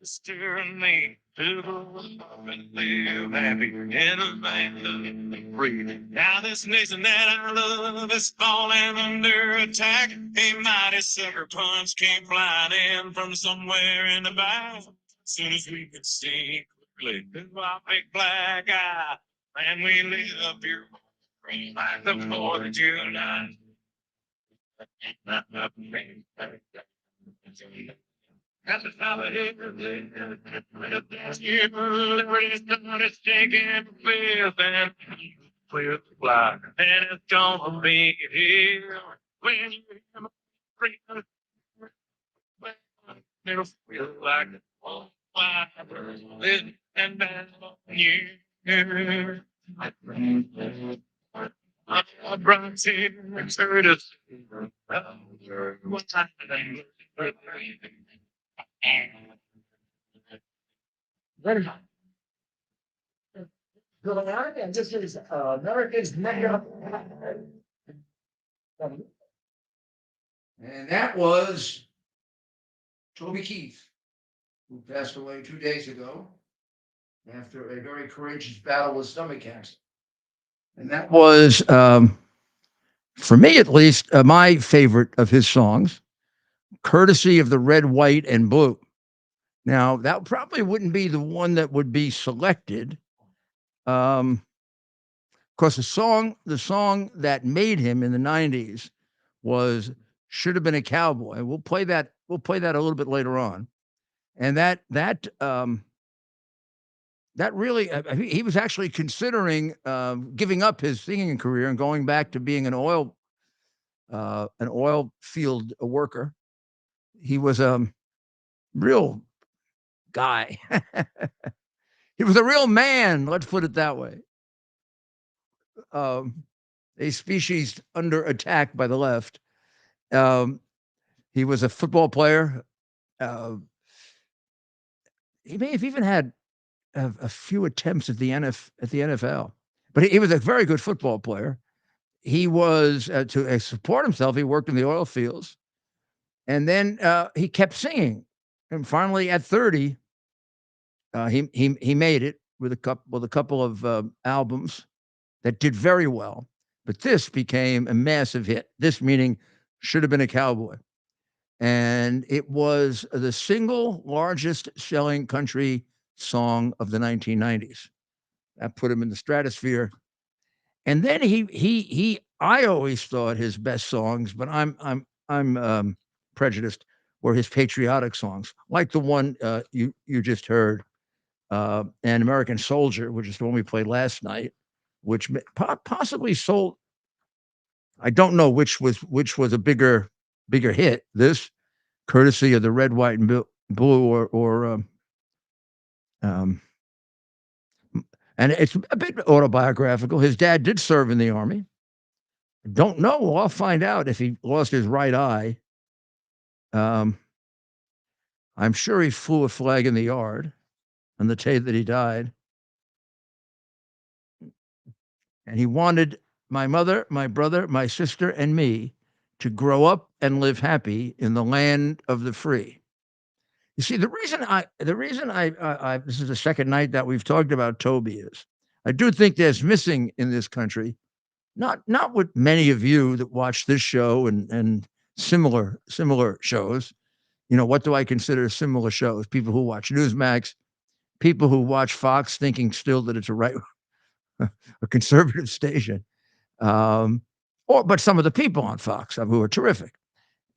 It's tyranny to the world and live happy in a land of free. Now this nation that I love is falling under attack. A mighty sucker punch came flying in from somewhere in the back. Soon as we could see clearly through our big black eye, and we lit up your brain like the 4th of July. At the top of it, liberty's done its taking fifth and clear the fly, and it's gonna be here when you hear my freedom. It'll feel like all fire lit and down on you. I brought you to us. Giuliani, and this is America's mayor. And that was Toby Keith, who passed away 2 days ago after a very courageous battle with stomach cancer. And that was, for me at least, my favorite of his songs, courtesy of the Red, White, and Blue. Now, that probably wouldn't be the one that would be selected. Because the song that made him in the 90s was Should Have Been a Cowboy. We'll play that a little bit later on. And that really, he was actually considering giving up his singing career and going back to being an oil field worker. He was a real guy. He was a real man, let's put it that way. A species under attack by the left. He was a football player. He may have even had a few attempts at the NFL, but he was a very good football player. He was to support himself. He worked in the oil fields, and then he kept singing. And finally, at 30, he made it with a couple of albums that did very well. But this became a massive hit. This meaning Should Have Been a Cowboy. And it was the single largest selling country song of the 1990s. That put him in the stratosphere. And then I always thought his best songs, but I'm prejudiced, were his patriotic songs, like the one you just heard, and American Soldier, which is the one we played last night, which possibly sold. I don't know which was a bigger hit. This, courtesy of the Red, White, and Blue, or and it's a bit autobiographical. His dad did serve in the army. Don't know. Well, I'll find out if he lost his right eye. I'm sure he flew a flag in the yard on the day that he died. And he wanted my mother, my brother, my sister, and me to grow up and live happy in the land of the free. You see, the reason I this is the second night that we've talked about Toby is I do think there's missing in this country, not with many of you that watch this show and similar shows. You know, what do I consider similar shows? People who watch Newsmax, people who watch Fox thinking still that it's a conservative station. But some of the people on Fox who are terrific.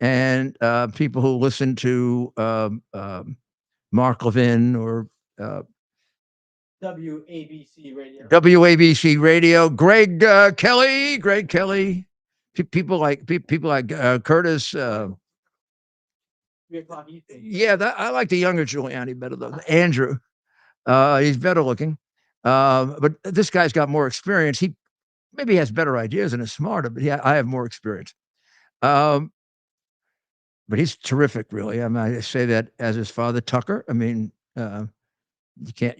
And people who listen to Mark Levin or WABC Radio. WABC Radio, Greg Kelly, people like Curtis. Yeah, I like the younger Giuliani better though. Andrew, he's better looking, but this guy's got more experience. He maybe has better ideas and is smarter, but I have more experience. But he's terrific, really. I mean, I say that as his father, Tucker. I mean, you can't.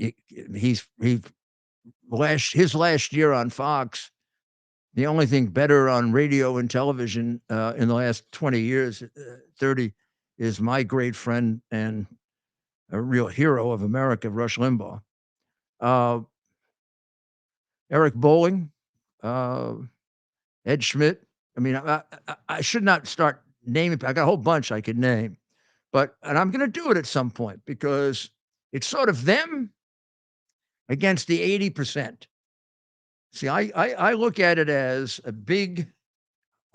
His last year on Fox, the only thing better on radio and television in the last 20 years, 30, is my great friend and a real hero of America, Rush Limbaugh. Eric Bolling, Ed Schmidt. I mean, I should not start naming. I got a whole bunch I could name, and I'm going to do it at some point because it's sort of them against the 80%. See, I look at it as a big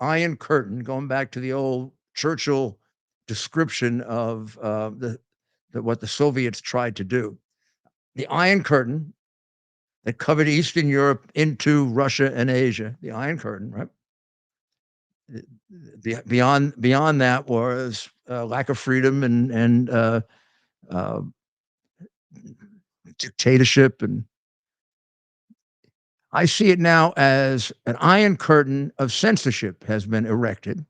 iron curtain, going back to the old Churchill description of what the Soviets tried to do. The Iron Curtain that covered Eastern Europe into Russia and Asia, the Iron Curtain, right? Beyond that was lack of freedom and dictatorship, and I see it now as an iron curtain of censorship has been erected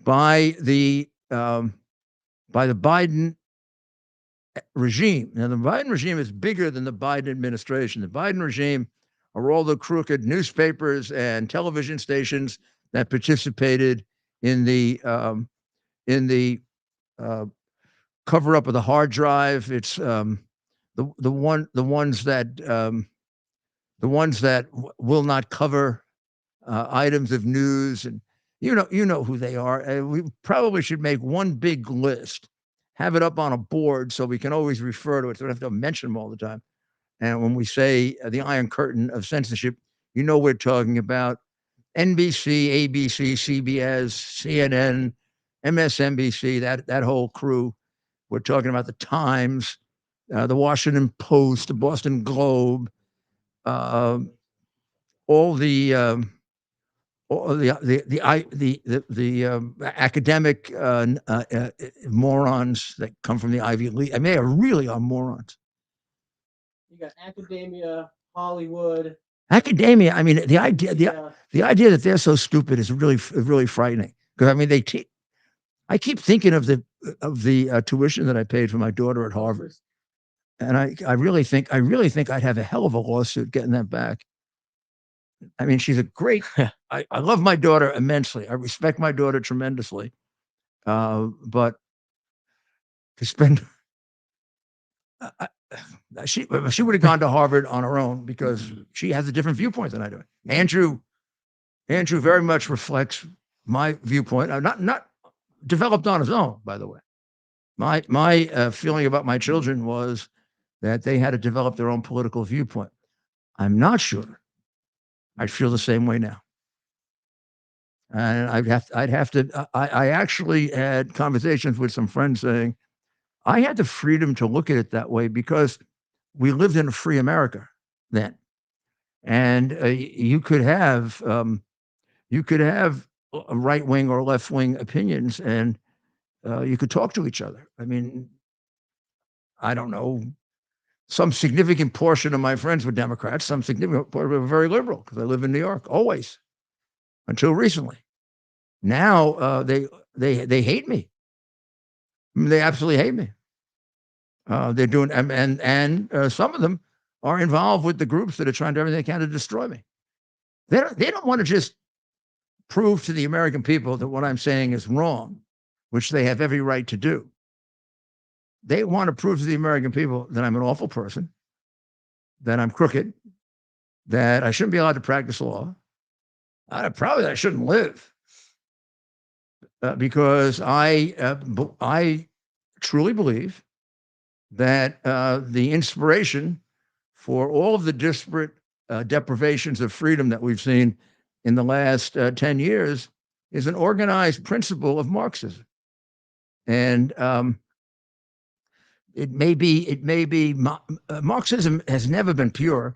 by the Biden regime. Now, the Biden regime is bigger than the Biden administration. The Biden regime are all the crooked newspapers and television stations that participated in the cover up of the hard drive. It's the ones that will not cover items of news, and you know who they are. We probably should make one big list, have it up on a board so we can always refer to it. So we don't have to mention them all the time. And when we say the Iron Curtain of censorship, we're talking about NBC, ABC, CBS, CNN, MSNBC, that whole crew. We're talking about the Times, the Washington Post, the Boston Globe, all the academic morons that come from the Ivy League. I mean, they really are morons. You got academia, Hollywood. Academia. I mean, the idea that they're so stupid is really frightening. Because I mean, I keep thinking of the tuition that I paid for my daughter at Harvard, and I really think I'd have a hell of a lawsuit getting that back. I mean, she's a great. I love my daughter immensely. I respect my daughter tremendously, but to spend, she would have gone to Harvard on her own because she has a different viewpoint than I do. Andrew very much reflects my viewpoint. Not developed on his own, by the way. My feeling about my children was that they had to develop their own political viewpoint. I'm not sure I'd feel the same way now. And I'd have to. I actually had conversations with some friends saying I had the freedom to look at it that way because we lived in a free America then, and you could have right wing or left wing opinions, and you could talk to each other. I mean, I don't know. Some significant portion of my friends were Democrats. Some significant portion were very liberal because I live in New York, always, until recently. Now they hate me. I mean, they absolutely hate me. They're doing, and some of them are involved with the groups that are trying to do everything they can to destroy me. They don't want to just prove to the American people that what I'm saying is wrong, which they have every right to do. They want to prove to the American people that I'm an awful person, that I'm crooked, that I shouldn't be allowed to practice law, probably that I shouldn't live, because I truly believe that the inspiration for all of the disparate deprivations of freedom that we've seen in the last 10 years is an organized principle of Marxism. And it may be Marxism has never been pure.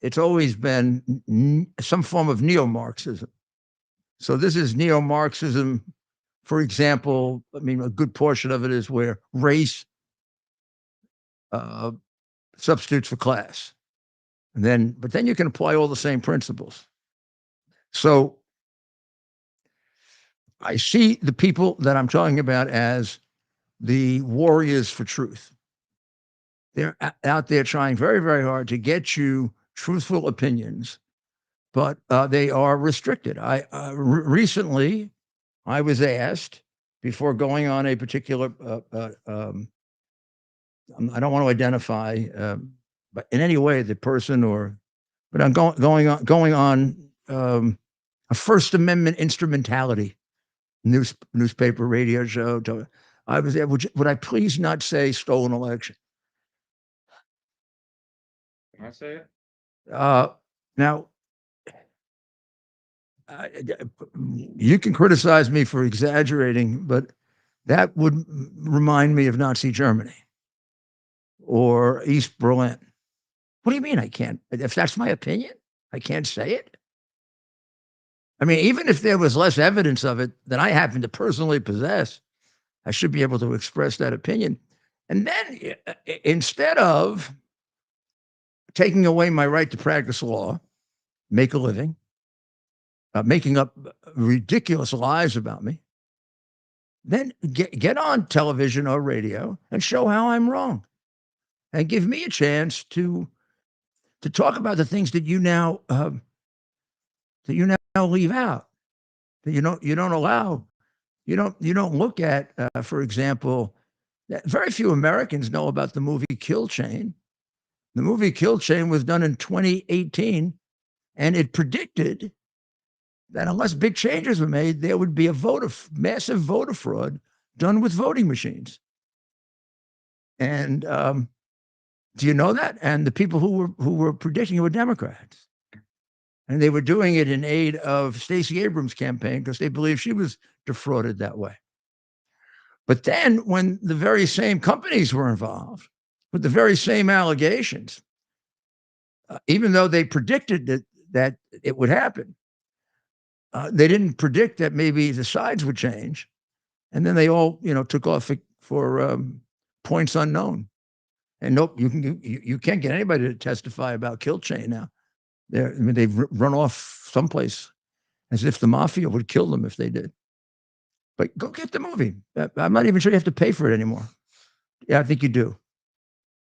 It's always been some form of neo-Marxism. So this is neo-Marxism. For example, I mean, a good portion of it is where race substitutes for class. But then you can apply all the same principles. So I see the people that I'm talking about as the warriors for truth. They're out there trying very, very hard to get you truthful opinions, but they are restricted. Recently, I was asked before going on a particular I don't want to identify, but in any way the person but I'm going on a First Amendment instrumentality newspaper, radio show. I was there. Would I please not say stolen election? Can I say it? Now, you can criticize me for exaggerating, but that would remind me of Nazi Germany or East Berlin. What do you mean I can't? If that's my opinion, I can't say it? I mean, even if there was less evidence of it than I happen to personally possess, I should be able to express that opinion. And then instead of taking away my right to practice law, make a living, making up ridiculous lies about me, then get on television or radio and show how I'm wrong, and give me a chance to talk about the things that you now leave out, that you don't allow, you don't look at. For example, very few Americans know about the movie Kill Chain. The movie Kill Chain was done in 2018, and it predicted that unless big changes were made, there would be a massive voter fraud done with voting machines. And do you know that? And the people who were predicting it were Democrats. And they were doing it in aid of Stacey Abrams' campaign because they believed she was defrauded that way. But then when the very same companies were involved with the very same allegations, even though they predicted that it would happen, they didn't predict that maybe the sides would change. And then they all, took off for points unknown. And nope, you can't get anybody to testify about Kill Chain now. They've run off someplace as if the mafia would kill them if they did. But go get the movie. I'm not even sure you have to pay for it anymore. Yeah, I think you do.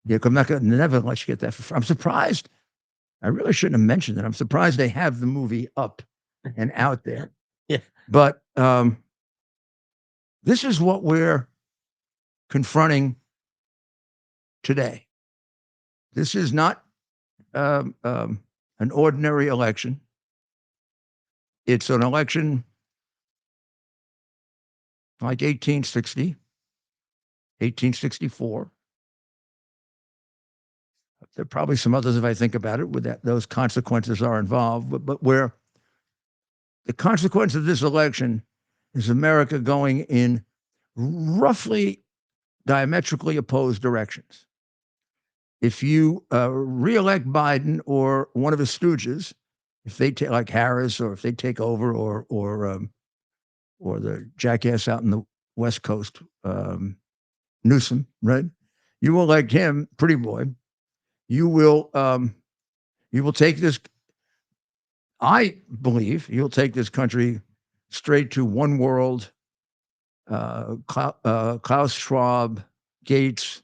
Yeah, I'm not going to never let you get that for free. I'm surprised. I really shouldn't have mentioned it. I'm surprised they have the movie up and out there. Yeah. But this is what we're confronting today. This is not an ordinary election. It's an election like 1860, 1864. There are probably some others, if I think about it, with that those consequences are involved. But where the consequence of this election is America going in roughly diametrically opposed directions. If you reelect Biden or one of his stooges, if they take like Harris, or if they take over, or the jackass out in the West Coast, Newsom, right? You elect him, pretty boy. You will take this. I believe you'll take this country straight to one world. Klaus Schwab, Gates,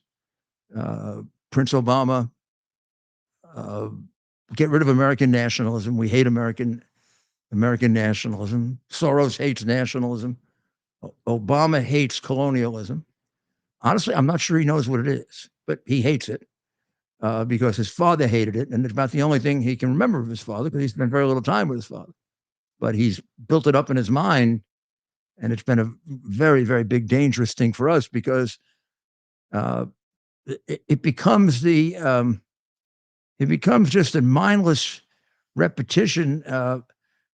Prince Obama. Get rid of American nationalism. We hate American nationalism. Soros hates nationalism. Obama hates colonialism. Honestly, I'm not sure he knows what it is, but he hates it because his father hated it. And it's about the only thing he can remember of his father because he spent very little time with his father. But he's built it up in his mind. And it's been a very, very big, dangerous thing for us because it becomes it becomes just a mindless repetition.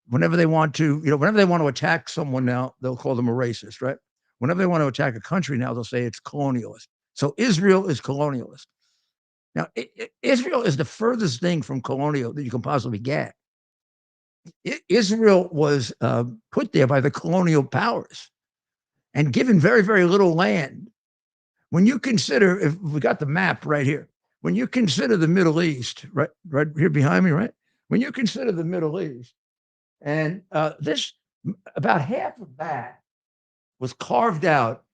Whenever they want to, whenever they want to attack someone now, they'll call them a racist, right? Whenever they want to attack a country now, they'll say it's colonialist. So Israel is colonialist. Now, Israel is the furthest thing from colonial that you can possibly get. Israel was put there by the colonial powers and given very, very little land. When you consider, if we got the map right here, when you consider the Middle East, right here behind me, right? When you consider the Middle East, and this, about half of that was carved out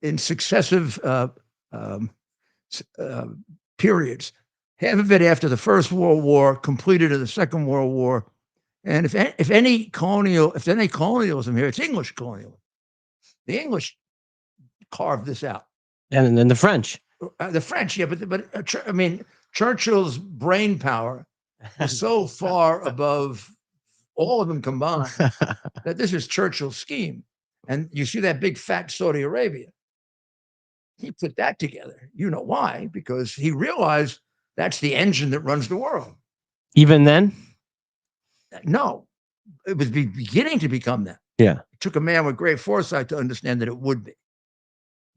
in successive periods. Half of it after the First World War, completed in the Second World War. And if any colonialism here, it's English colonialism. The English carved this out. And then the French. The French, yeah, but I mean, Churchill's brain power was so far above all of them combined that this is Churchill's scheme. And you see that big fat Saudi Arabia. He put that together. You know why? Because he realized that's the engine that runs the world. Even then? No, it was beginning to become that. Yeah. It took a man with great foresight to understand that it would be.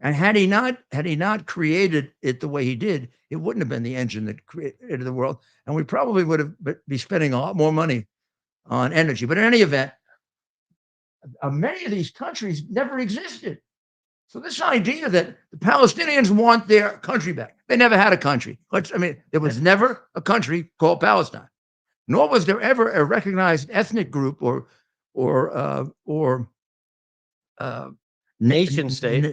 And had he not created it the way he did, it wouldn't have been the engine that created the world. And we probably would have be spending a lot more money on energy. But in any event, many of these countries never existed. So this idea that the Palestinians want their country back, they never had a country. There was never a country called Palestine, nor was there ever a recognized ethnic group or nation state,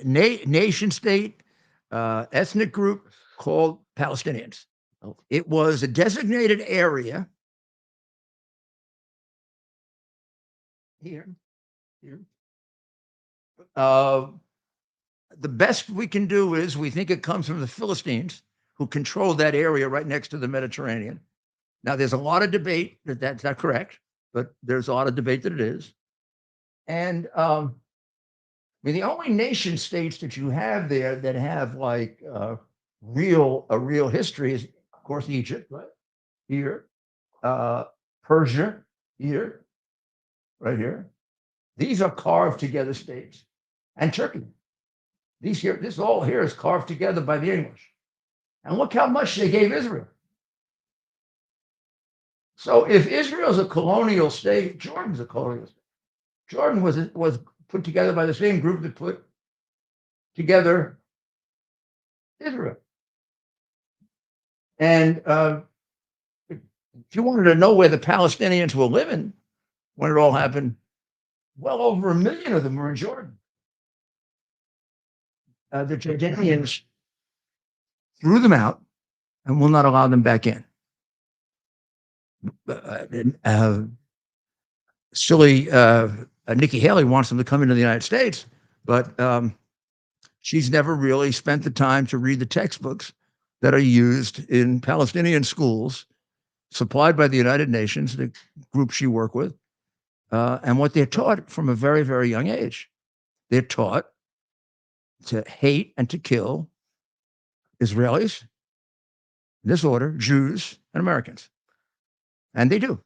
ethnic group called Palestinians. Oh. It was a designated area here. The best we can do is we think it comes from the Philistines, who control that area right next to the Mediterranean. Now, there's a lot of debate that that's not correct, but there's a lot of debate that it is. And the only nation states that you have there that have like a real history is, of course, Egypt, right here, Persia here, right here. These are carved together states, and Turkey. This all here is carved together by the English. And look how much they gave Israel. So if Israel's a colonial state, Jordan's a colonial state. Jordan was put together by the same group that put together Israel. And if you wanted to know where the Palestinians were living when it all happened, well over 1 million of them were in Jordan. The Jordanians threw them out and will not allow them back in. Silly Nikki Haley wants them to come into the United States, but she's never really spent the time to read the textbooks that are used in Palestinian schools supplied by the United Nations, the group she worked with, and what they're taught from a very, very young age. They're taught to hate and to kill Israelis, in this order, Jews and Americans. And they do.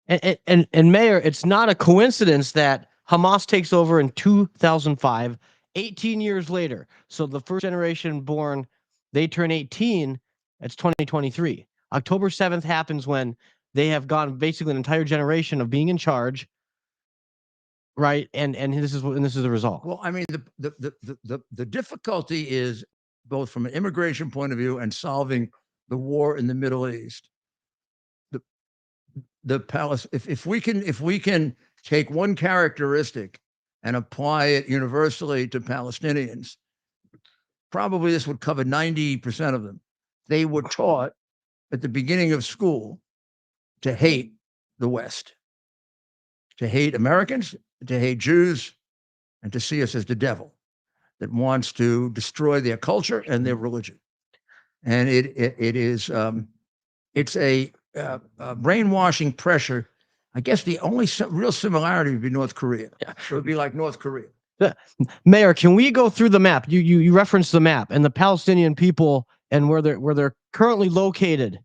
And Mayor, it's not a coincidence that Hamas takes over in 2005, 18 years later. So the first generation born, they turn 18. It's 2023. October 7th happens when they have gone basically an entire generation of being in charge. Right. And this is the result. Well, I mean, the difficulty is both from an immigration point of view and solving the war in the Middle East. If we can take one characteristic and apply it universally to Palestinians, probably this would cover 90% of them. They were taught at the beginning of school to hate the West, to hate Americans, to hate Jews, and to see us as the devil that wants to destroy their culture and their religion. And it's a brainwashing pressure. I guess the only real similarity would be North Korea. Yeah. It would be like North Korea. Mayor, can we go through the map? You referenced the map and the Palestinian people and where they're currently located.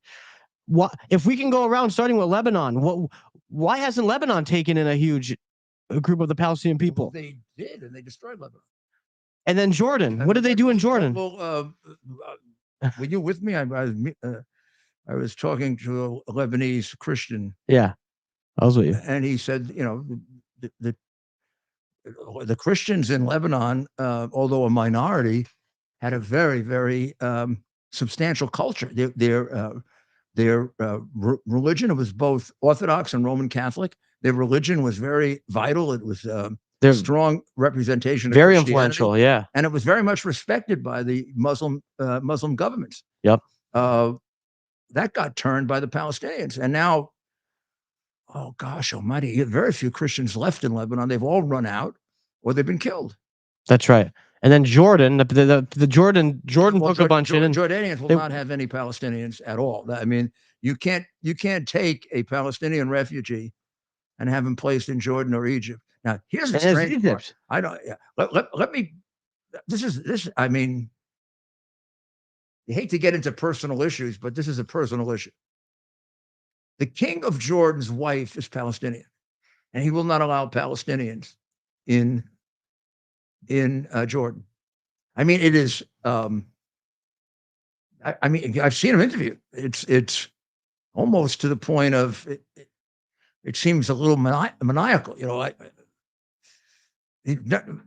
What if we can go around starting with Lebanon? Why hasn't Lebanon taken in a huge group of the Palestinian people? Well, they did, and they destroyed Lebanon. And then Jordan. What did they do in Jordan? Well, were you with me? I was talking to a Lebanese Christian. Yeah, I was with you. And he said, the Christians in Lebanon, although a minority, had a very, very substantial culture. Their religion, it was both Orthodox and Roman Catholic. Their religion was very vital. It was their strong representation of very influential, yeah. And it was very much respected by the Muslim governments. Yep. That got turned by the Palestinians. And now, oh gosh almighty, very few Christians left in Lebanon. They've all run out or they've been killed. That's right. And then Jordan, the Jordan Well, took a bunch in. And Jordanians will they- not have any Palestinians at all. I mean, you can't take a Palestinian refugee and have him placed in Jordan or Egypt. Now, here's the and there's strange part. Egypt. I don't. Yeah, let me. This. I mean, you hate to get into personal issues, but this is a personal issue. The king of Jordan's wife is Palestinian, and he will not allow Palestinians in Jordan. I mean, it is. I mean, I've seen him interviewed. It's almost to the point of it seems a little maniacal. You know,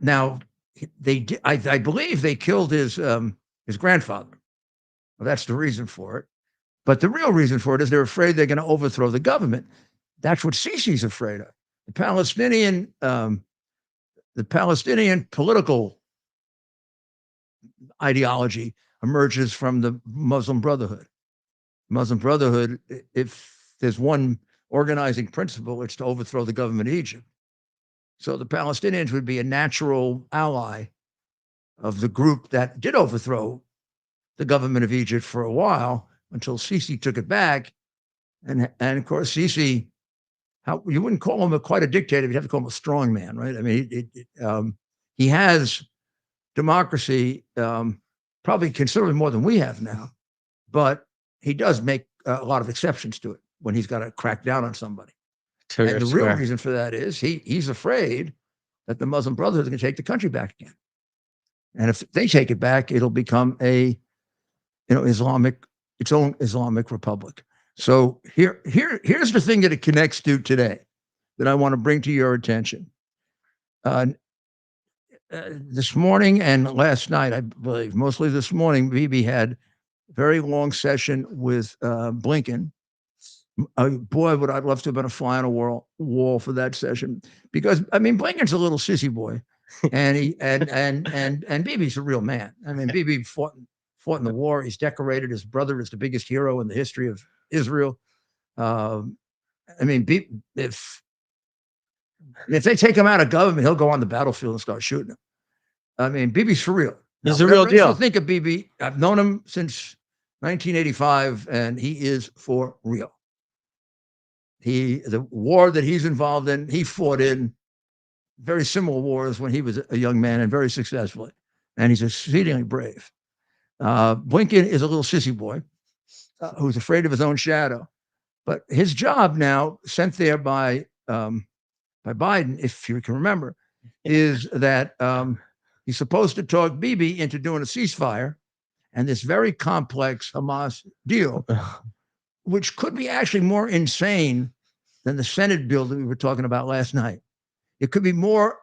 now I believe they killed his grandfather. Well, that's the reason for it. But the real reason for it is they're afraid they're going to overthrow the government. That's what Sisi's afraid of. The Palestinian political ideology emerges from the Muslim Brotherhood. Muslim Brotherhood, if there's one organizing principle, it's to overthrow the government of Egypt. So the Palestinians would be a natural ally of the group that did overthrow the government of Egypt for a while until Sisi took it back. And of course, Sisi, you wouldn't call him quite a dictator, you'd have to call him a strong man, right? I mean, he has democracy, probably considerably more than we have now, but he does make a lot of exceptions to it when he's got to crack down on somebody. And the real reason for that is he's afraid that the Muslim Brotherhood is going to take the country back again. And if they take it back, it'll become its own Islamic republic. So here's the thing that it connects to today that I want to bring to your attention. This morning and last night, I believe, mostly this morning, Bibi had a very long session with Blinken. Boy, would I'd love to have been a fly on a wall for that session, because I mean, Blinken's a little sissy boy, and Bibi's a real man. I mean, Bibi fought in the war. He's decorated. His brother is the biggest hero in the history of Israel. I mean, if they take him out of government, he'll go on the battlefield and start shooting him. I mean, Bibi's for real. He's a real deal. I think of Bibi. I've known him since 1985, and he is for real. The war that he's involved in, he fought in very similar wars when he was a young man, and very successfully. And he's exceedingly brave. Blinken is a little sissy boy who's afraid of his own shadow. But his job now, sent there by Biden, if you can remember, is that he's supposed to talk Bibi into doing a ceasefire and this very complex Hamas deal, which could be actually more insane than the Senate bill that we were talking about last night. It could be more,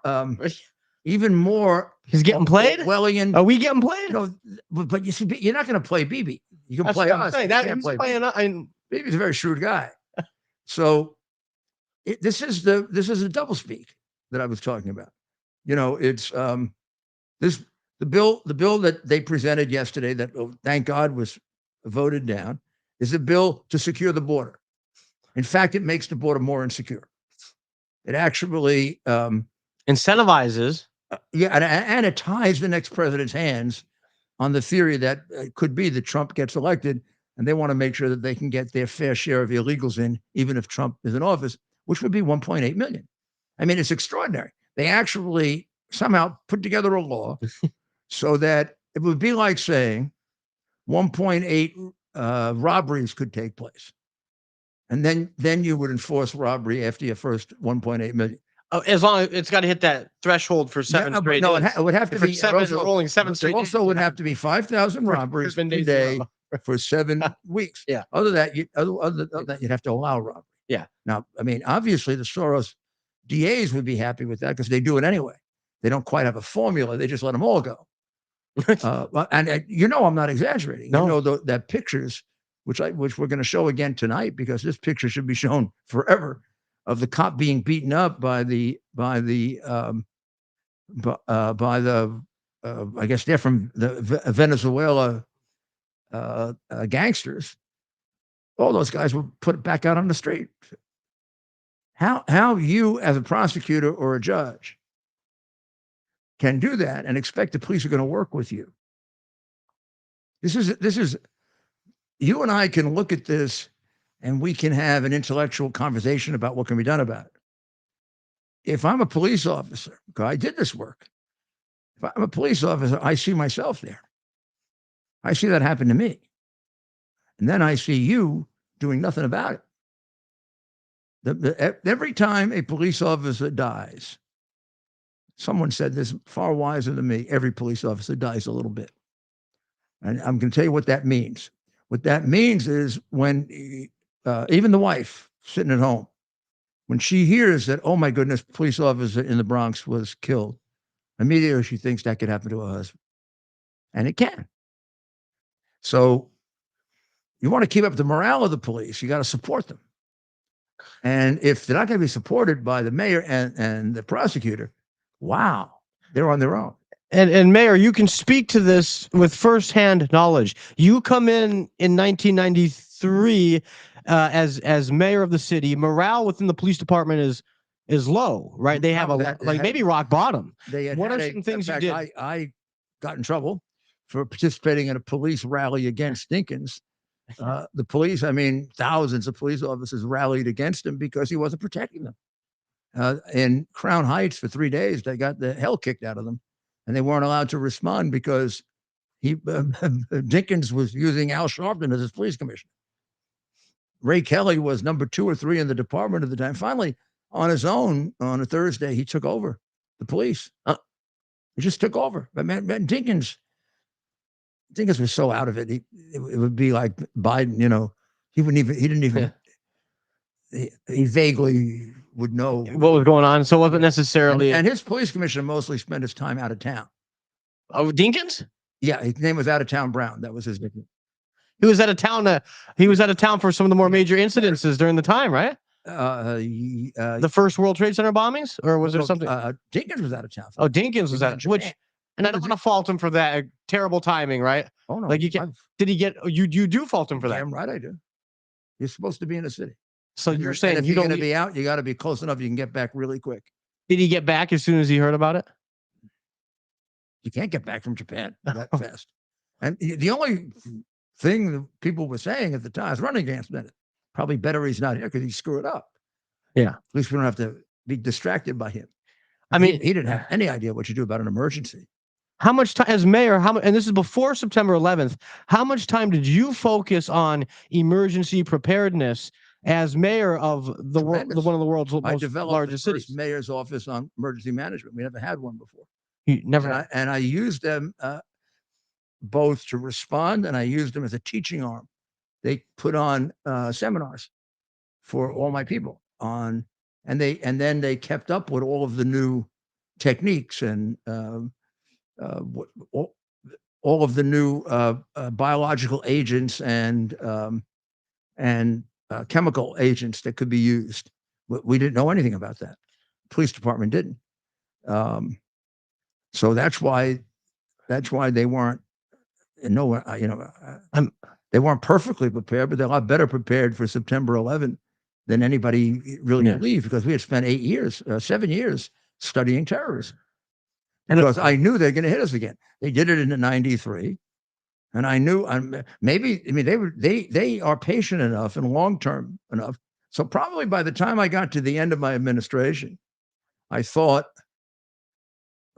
even more. He's getting played? Orwellian. Are we getting played? You know, but you see, you're not going to play Bibi. You can That's play what I'm us. saying. You That can't he's play playing. Bibi's a very shrewd guy. So this is the doublespeak that I was talking about. You know, it's the bill that they presented yesterday that, thank God, was voted down, is a bill to secure the border. In fact, it makes the border more insecure. It actually incentivizes. And it ties the next president's hands on the theory that it could be that Trump gets elected, and they want to make sure that they can get their fair share of illegals in, even if Trump is in office, which would be 1.8 million. I mean, it's extraordinary. They actually somehow put together a law so that it would be like saying 1.8 robberies could take place. And then you would enforce robbery after your first 1.8 million. Oh, as long as it's got to hit that threshold for seven straight days. It would have to be rolling 7 straight days. Also would have to be 5,000 robberies a day for 7 weeks. Yeah. Other than that, you'd have to allow robbery. Yeah. Now, I mean, obviously the Soros DAs would be happy with that because they do it anyway. They don't quite have a formula. They just let them all go. And you know, I'm not exaggerating. No. You know, that pictures, which we're going to show again tonight, because this picture should be shown forever, of the cop being beaten up by the I guess they're from the Venezuela gangsters. All those guys were put back out on the street. How you, as a prosecutor or a judge, can do that and expect the police are going to work with you. This is, you and I can look at this and we can have an intellectual conversation about what can be done about it. If I'm a police officer, because I did this work, if I'm a police officer, I see myself there. I see that happen to me. And then I see you doing nothing about it. Every time a police officer dies, someone said this far wiser than me, every police officer dies a little bit. And I'm going to tell you what that means. What that means is when even the wife sitting at home, when she hears that, oh my goodness, police officer in the Bronx was killed, immediately she thinks that could happen to her husband. And it can. So you want to keep up the morale of the police, you got to support them. And if they're not going to be supported by the mayor and the prosecutor, wow, they're on their own. And Mayor, you can speak to this with firsthand knowledge. You come in 1993 as mayor of the city. Morale within the police department is low, right? They have maybe rock bottom. What are some things you did? I got in trouble for participating in a police rally against Dinkins. The police, I mean, thousands of police officers rallied against him because he wasn't protecting them. In Crown Heights for 3 days, they got the hell kicked out of them. And they weren't allowed to respond because Dinkins was using Al Sharpton as his police commissioner. Ray Kelly was number 2 or 3 in the department at the time. Finally, on his own, on a Thursday, he took over the police. He just took over. But man, Dinkins was so out of it. It would be like Biden, you know, he vaguely would know what was going on. So it wasn't necessarily. And his police commissioner mostly spent his time out of town. Oh, Dinkins? Yeah, his name was Out of Town Brown. That was his nickname. He was out of town. He was out of town for some of the more major incidences during the time, right? The first World Trade Center bombings, or was there something? Dinkins was out of town. Oh, Dinkins was out. Which, and I don't want to fault him for that terrible timing, right? Oh no, like you can. Did he get? You do fault him for that? Damn right, I do. You're supposed to be in the city. So you're saying if you're going to be out, you got to be close enough you can get back really quick. Did he get back as soon as he heard about it? You can't get back from Japan that fast. And the only thing that people were saying at the time is running against Bennett. Probably better he's not here because he screwed up. Yeah. At least we don't have to be distracted by him. I mean, he didn't have any idea what you do about an emergency. How much time as mayor, and this is before September 11th, how much time did you focus on emergency preparedness as mayor of one of the world's most largest cities? Mayor's office on emergency management. We never had one before. You never. And I used them both to respond, and I used them as a teaching arm. They put on seminars for all my people and then they kept up with all of the new techniques and all of the new biological agents and chemical agents that could be used. We didn't know anything about that. Police department didn't. So that's why they weren't. They weren't perfectly prepared, but they're a lot better prepared for September 11th than anybody really believed, because we had spent 7 years studying terrorism. Because I knew they're going to hit us again. They did it in '93, and I knew. They are patient enough and long term enough. So probably by the time I got to the end of my administration, I thought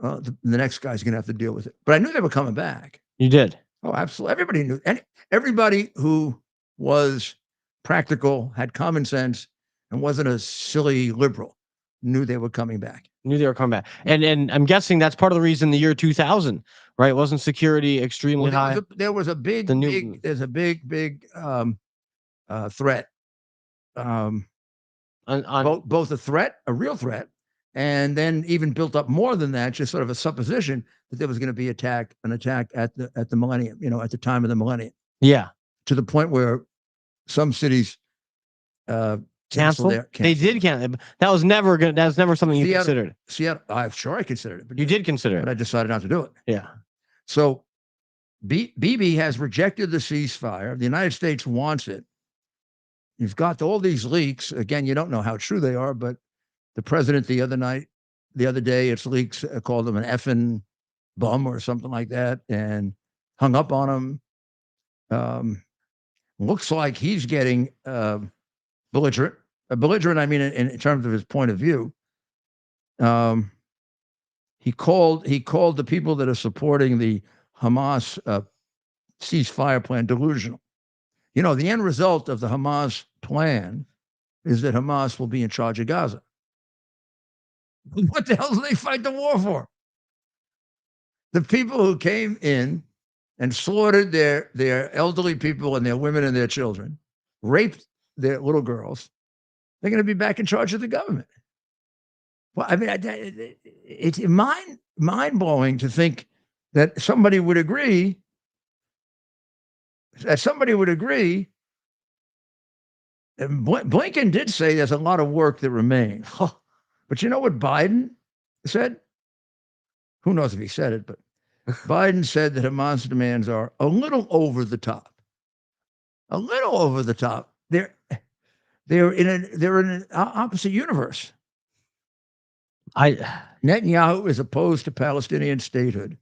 the next guy's going to have to deal with it. But I knew they were coming back. You did. Oh, absolutely. Everybody knew. And everybody who was practical, had common sense, and wasn't a silly liberal knew they were coming back. And I'm guessing that's part of the reason the year 2000, right? Wasn't security extremely high? There was a big threat. Both a threat, a real threat, and then even built up more than that, just sort of a supposition that there was going to be an attack at the millennium, at the time of the millennium. Yeah. To the point where some cities canceled. They did cancel. That was never something you considered. Seattle, I'm sure I considered it. But you did consider it. But I decided not to do it. Yeah. So Bibi has rejected the ceasefire. The United States wants it. You've got all these leaks. Again, you don't know how true they are, but the president the other night the other day, its leaks called him an effing bum or something like that, and hung up on him. Looks like he's getting belligerent. Belligerent, I mean, in terms of his point of view. He called the people that are supporting the Hamas ceasefire plan delusional. You know, the end result of the Hamas plan is that Hamas will be in charge of Gaza. What the hell do they fight the war for? The people who came in and slaughtered their elderly people and their women and their children, raped their little girls, they're going to be back in charge of the government. Well, I mean, it's mind-blowing to think that somebody would agree. And Blinken did say there's a lot of work that remains. But you know what Biden said? Who knows if he said it, but Biden said that Hamas demands are a little over the top. A little over the top. They're in an opposite universe. Netanyahu is opposed to Palestinian statehood.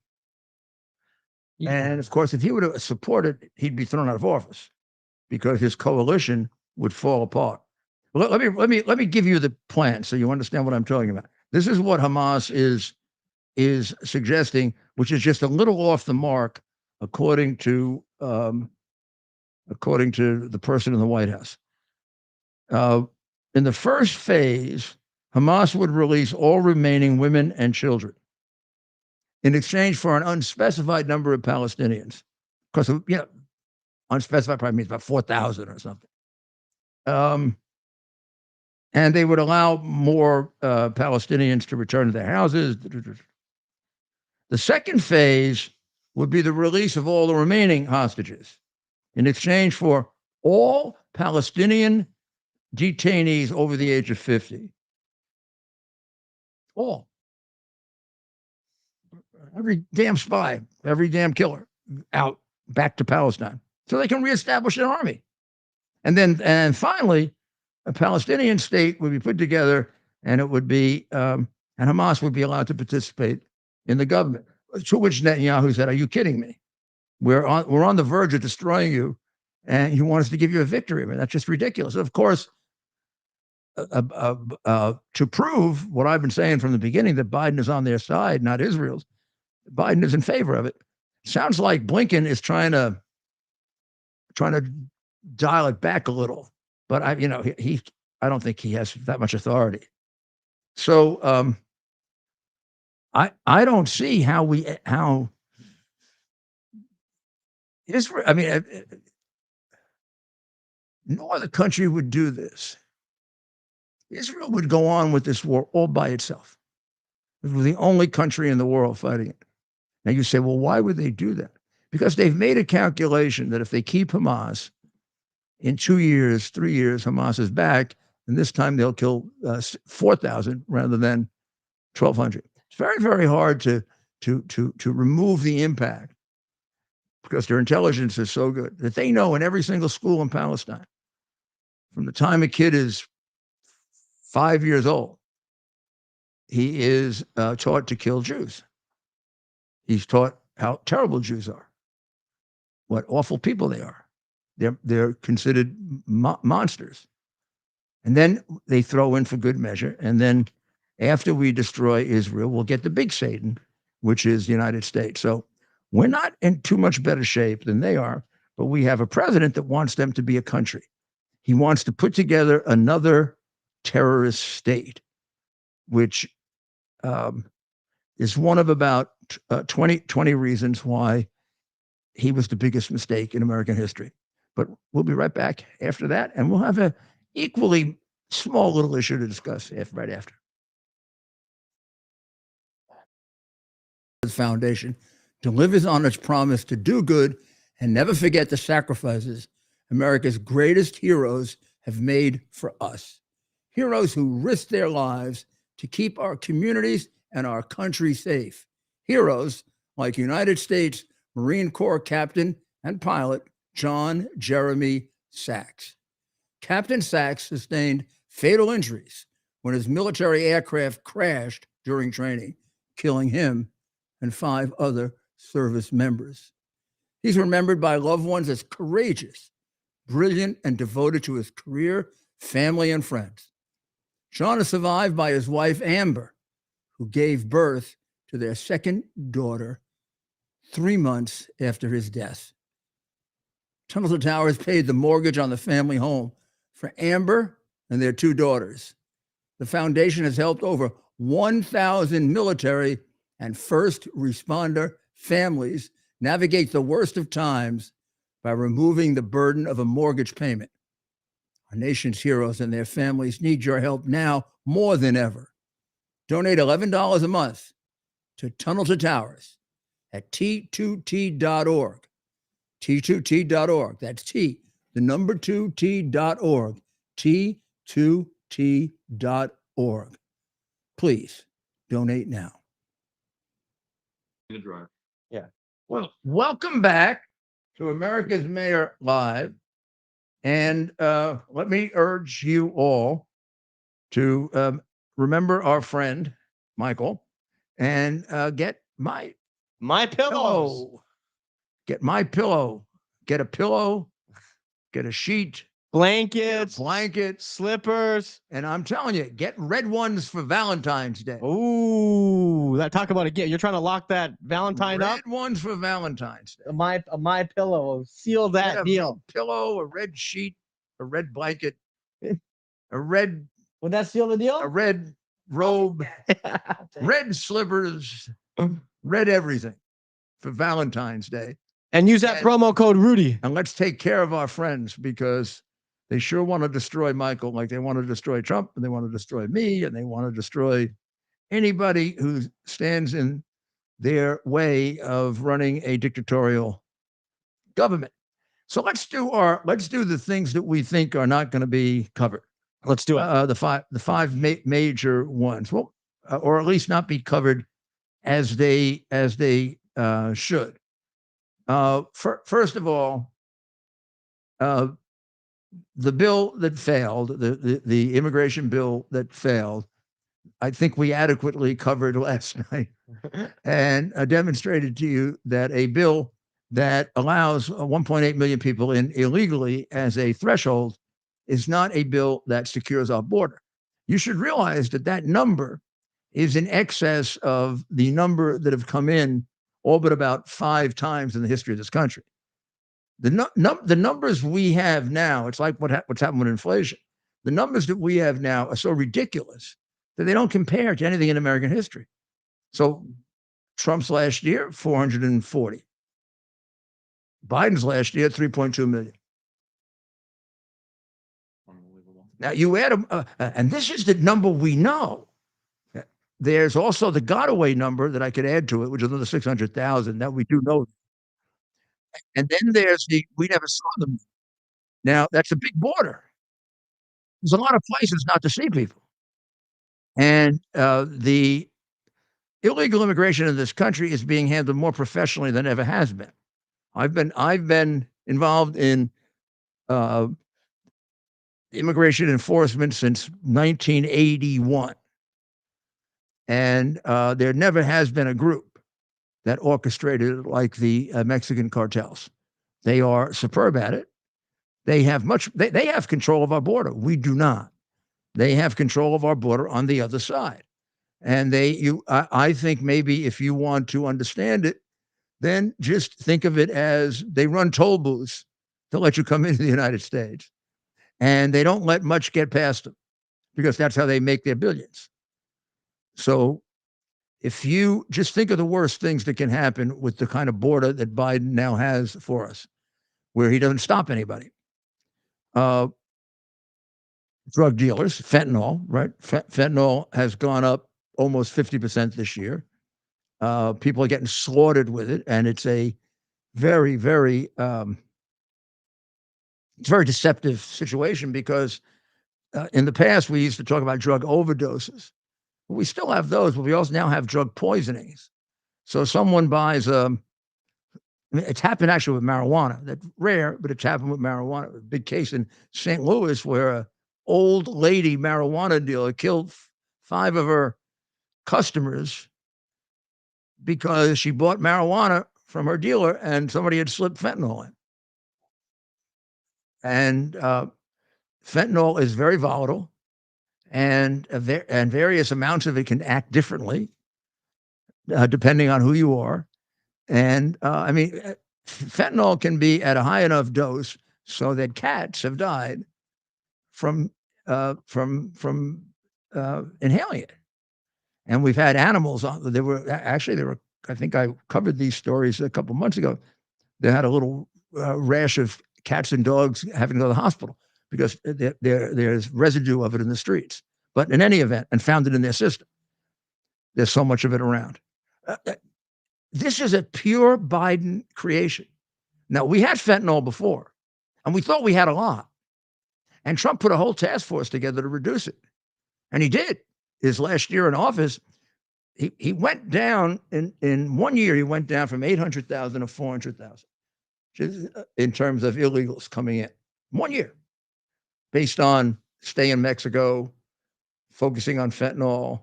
And of course, if he would have supported, he'd be thrown out of office because his coalition would fall apart. Well, let me give you the plan so you understand what I'm talking about. This is what Hamas is suggesting, which is just a little off the mark, according to the person in the White House. In the first phase, Hamas would release all remaining women and children in exchange for an unspecified number of Palestinians. Because, you know, unspecified probably means about 4,000 or something. And they would allow more Palestinians to return to their houses. The second phase would be the release of all the remaining hostages in exchange for all Palestinian detainees over the age of 50. All. Every damn spy, every damn killer out back to Palestine so they can reestablish an army. And finally, a Palestinian state would be put together, and it would be, and Hamas would be allowed to participate in the government. To which Netanyahu said, "Are you kidding me? We're on the verge of destroying you, and you want us to give you a victory? I mean, that's just ridiculous." Of course, to prove what I've been saying from the beginning, that Biden is on their side, not Israel's, Biden is in favor of it. Sounds like Blinken is trying to dial it back a little, but I don't think he has that much authority. So I don't see how Israel. I mean, no other country would do this. Israel would go on with this war all by itself. It was the only country in the world fighting it. Now you say, well, why would they do that? Because they've made a calculation that if they keep Hamas, in 2 years, 3 years, Hamas is back, and this time they'll kill 4,000 rather than 1,200. It's very, very hard to remove the impact because their intelligence is so good that they know in every single school in Palestine, from the time a kid is 5 years old, he is taught to kill Jews. He's taught how terrible Jews are, what awful people they are. They're considered monsters. And then they throw in for good measure. And then after we destroy Israel, we'll get the big Satan, which is the United States. So we're not in too much better shape than they are, but we have a president that wants them to be a country. He wants to put together another terrorist state, which is one of about 20 reasons why he was the biggest mistake in American history. But we'll be right back after that, and we'll have an equally small little issue to discuss right after. The foundation delivers on its promise to do good and never forget the sacrifices America's greatest heroes have made for us. Heroes who risked their lives to keep our communities and our country safe. Heroes like United States Marine Corps Captain and pilot John Jeremy Sachs. Captain Sachs sustained fatal injuries when his military aircraft crashed during training, killing him and 5 other service members. He's remembered by loved ones as courageous, brilliant, and devoted to his career, family, and friends. Sean is survived by his wife, Amber, who gave birth to their second daughter 3 months after his death. Tunnels to Towers paid the mortgage on the family home for Amber and their 2 daughters. The foundation has helped over 1,000 military and first responder families navigate the worst of times by removing the burden of a mortgage payment. Our nation's heroes and their families need your help now more than ever. Donate $11 a month to Tunnel to Towers at T2T.org. T2T.org. That's T, the number 2T.org. T2T.org. Please donate now. Yeah. Well, welcome back to America's Mayor Live. And let me urge you all to remember our friend, Michael, and get my pillows. pillow. Get my pillow. Get a pillow. Get a sheet. Blankets, Blankets. slippers. And I'm telling you, get red ones for Valentine's Day. Ooh, that talk about it. You're trying to lock that Valentine up. Red ones for Valentine's Day. My pillow. Seal Get that a deal. pillow, a red sheet, a red blanket, a red Would that seal the deal? a red robe, red slippers, red everything for Valentine's Day. And use that promo code Rudy. And let's take care of our friends, because they sure want to destroy Michael like they want to destroy Trump, and they want to destroy me, and they want to destroy anybody who stands in their way of running a dictatorial government. So let's do the things that we think are not going to be covered. Let's do it. The five major ones, well, or at least not be covered as they should. First of all, the bill that failed, the immigration bill that failed, I think we adequately covered last night and demonstrated to you that a bill that allows 1.8 million people in illegally as a threshold is not a bill that secures our border. You should realize that that number is in excess of the number that have come in all but about 5 times in the history of this country. The numbers we have now, it's like what's happened with inflation. The numbers that we have now are so ridiculous that they don't compare to anything in American history. So Trump's last year, 440. Biden's last year, 3.2 million. Now you add them, and this is the number we know. There's also the got-away number that I could add to it, which is another 600,000 that we do know. And then there's we never saw them. Now, that's a big border. There's a lot of places not to see people. And the illegal immigration in this country is being handled more professionally than ever has been. I've been involved in immigration enforcement since 1981. And there never has been a group that orchestrated it like the Mexican cartels. They are superb at it. They have they have control of our border. We do not. They have control of our border on the other side. And I think maybe if you want to understand it, then just think of it as they run toll booths to let you come into the United States. And they don't let much get past them because that's how they make their billions. So if you just think of the worst things that can happen with the kind of border that Biden now has for us, where he doesn't stop anybody. Drug dealers, fentanyl, right? Fentanyl has gone up almost 50% this year. People are getting slaughtered with it, and it's a very, very, it's a very deceptive situation because in the past we used to talk about drug overdoses. We still have those, but we also now have drug poisonings. So someone buys it's happened actually with marijuana. That's rare, but it's happened with marijuana. A big case in St. Louis where an old lady marijuana dealer killed 5 of her customers because she bought marijuana from her dealer and somebody had slipped fentanyl in. And fentanyl is very volatile, and various amounts of it can act differently depending on who you are. And I mean, fentanyl can be at a high enough dose so that cats have died from inhaling it. And we've had animals. There were. I think I covered these stories a couple months ago. They had a little rash of cats and dogs having to go to the hospital because there's residue of it in the streets. But in any event, and found it in their system. There's so much of it around. This is a pure Biden creation. Now, we had fentanyl before, and we thought we had a lot. And Trump put a whole task force together to reduce it. And he did. His last year in office, he went down, in 1 year, he went down from 800,000 to 400,000 in terms of illegals coming in. 1 year, based on stay in Mexico, focusing on fentanyl,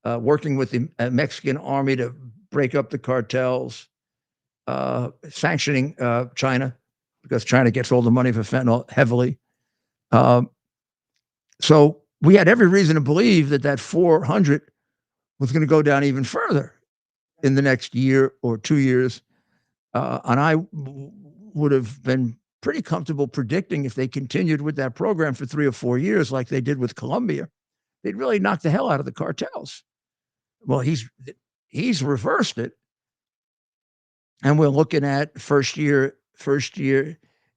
working with the Mexican army to break up the cartels, sanctioning China because China gets all the money for fentanyl heavily. So we had every reason to believe that 400 was going to go down even further in the next year or 2 years. And I would have been pretty comfortable predicting if they continued with that program for 3 or 4 years, like they did with Colombia, they'd really knock the hell out of the cartels. Well, he's reversed it. And we're looking at first year,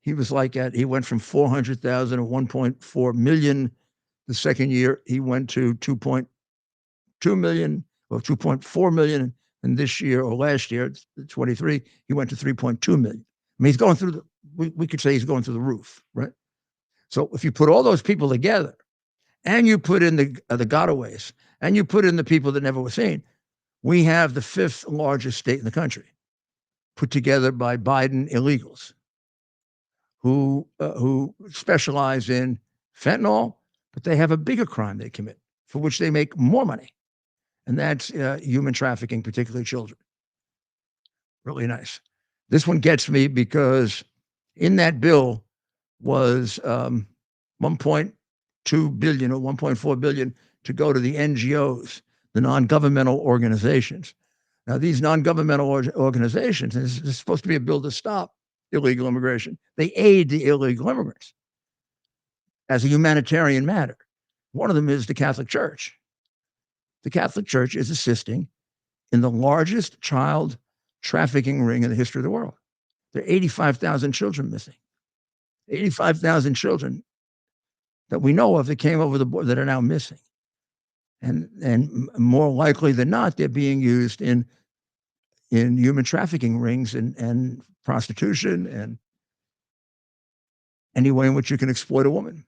he was he went from 400,000 to 1.4 million. The second year, he went to 2.2 million or 2.4 million. And this year or last year, 23, he went to 3.2 million. I mean, he's going through we could say he's going through the roof, right? So if you put all those people together and you put in the gotaways and you put in the people that never were seen, we have the 5th largest state in the country put together by Biden illegals who specialize in fentanyl, but they have a bigger crime they commit for which they make more money. And that's human trafficking, particularly children. Really nice. This one gets me because in that bill was 1.2 billion or 1.4 billion to go to the NGOs, the non-governmental organizations. Now, these non-governmental organizations, and this is supposed to be a bill to stop illegal immigration. They aid the illegal immigrants as a humanitarian matter. One of them is the Catholic Church. The Catholic Church is assisting in the largest child trafficking ring in the history of the world. There are 85,000 children missing. 85,000 children that we know of that came over the border that are now missing. And more likely than not, they're being used in human trafficking rings and prostitution and any way in which you can exploit a woman.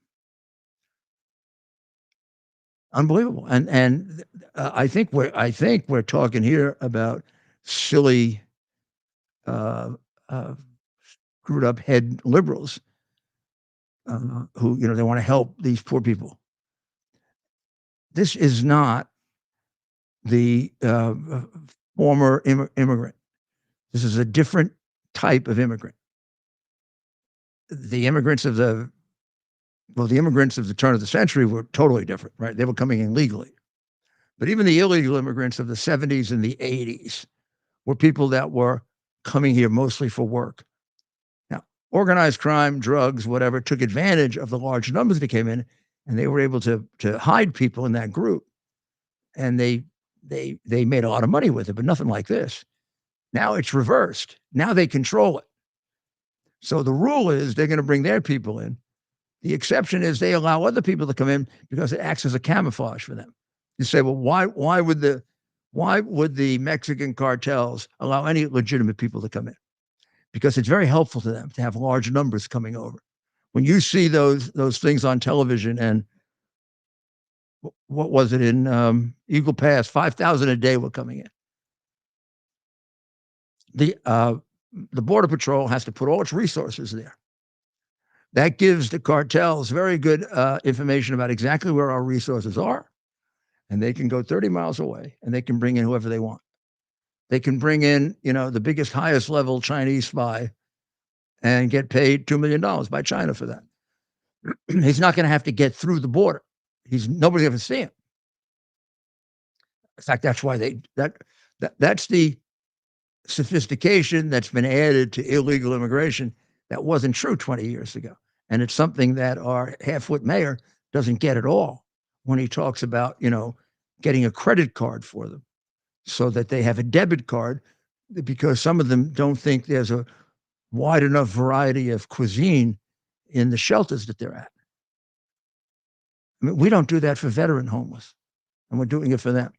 Unbelievable. And I think we're talking here about silly, screwed up head liberals who, they want to help these poor people. This is not the former immigrant. This is a different type of immigrant. The immigrants of the turn of the century were totally different, right? They were coming in legally. But even the illegal immigrants of the 70s and the 80s were people that were coming here mostly for work. Now, organized crime, drugs, whatever, took advantage of the large numbers that came in, and they were able to hide people in that group. And they made a lot of money with it, but nothing like this. Now it's reversed. Now they control it. So the rule is they're going to bring their people in. The exception is they allow other people to come in because it acts as a camouflage for them. You say, well, why would the Mexican cartels allow any legitimate people to come in? Because it's very helpful to them to have large numbers coming over. When you see those things on television, and what was it in Eagle Pass, 5,000 a day were coming in. The Border Patrol has to put all its resources there. That gives the cartels very good information about exactly where our resources are and they can go 30 miles away and they can bring in whoever they want. They can bring in, the biggest, highest level Chinese spy and get paid $2 million by China for that. He's not going to have to get through the border. Nobody's ever see him. In fact, that's why that's the sophistication that's been added to illegal immigration that wasn't true 20 years ago. And it's something that our half-wit mayor doesn't get at all when he talks about, getting a credit card for them so that they have a debit card, because some of them don't think there's a wide enough variety of cuisine in the shelters that they're at. I mean, we don't do that for veteran homeless, and we're doing it for them.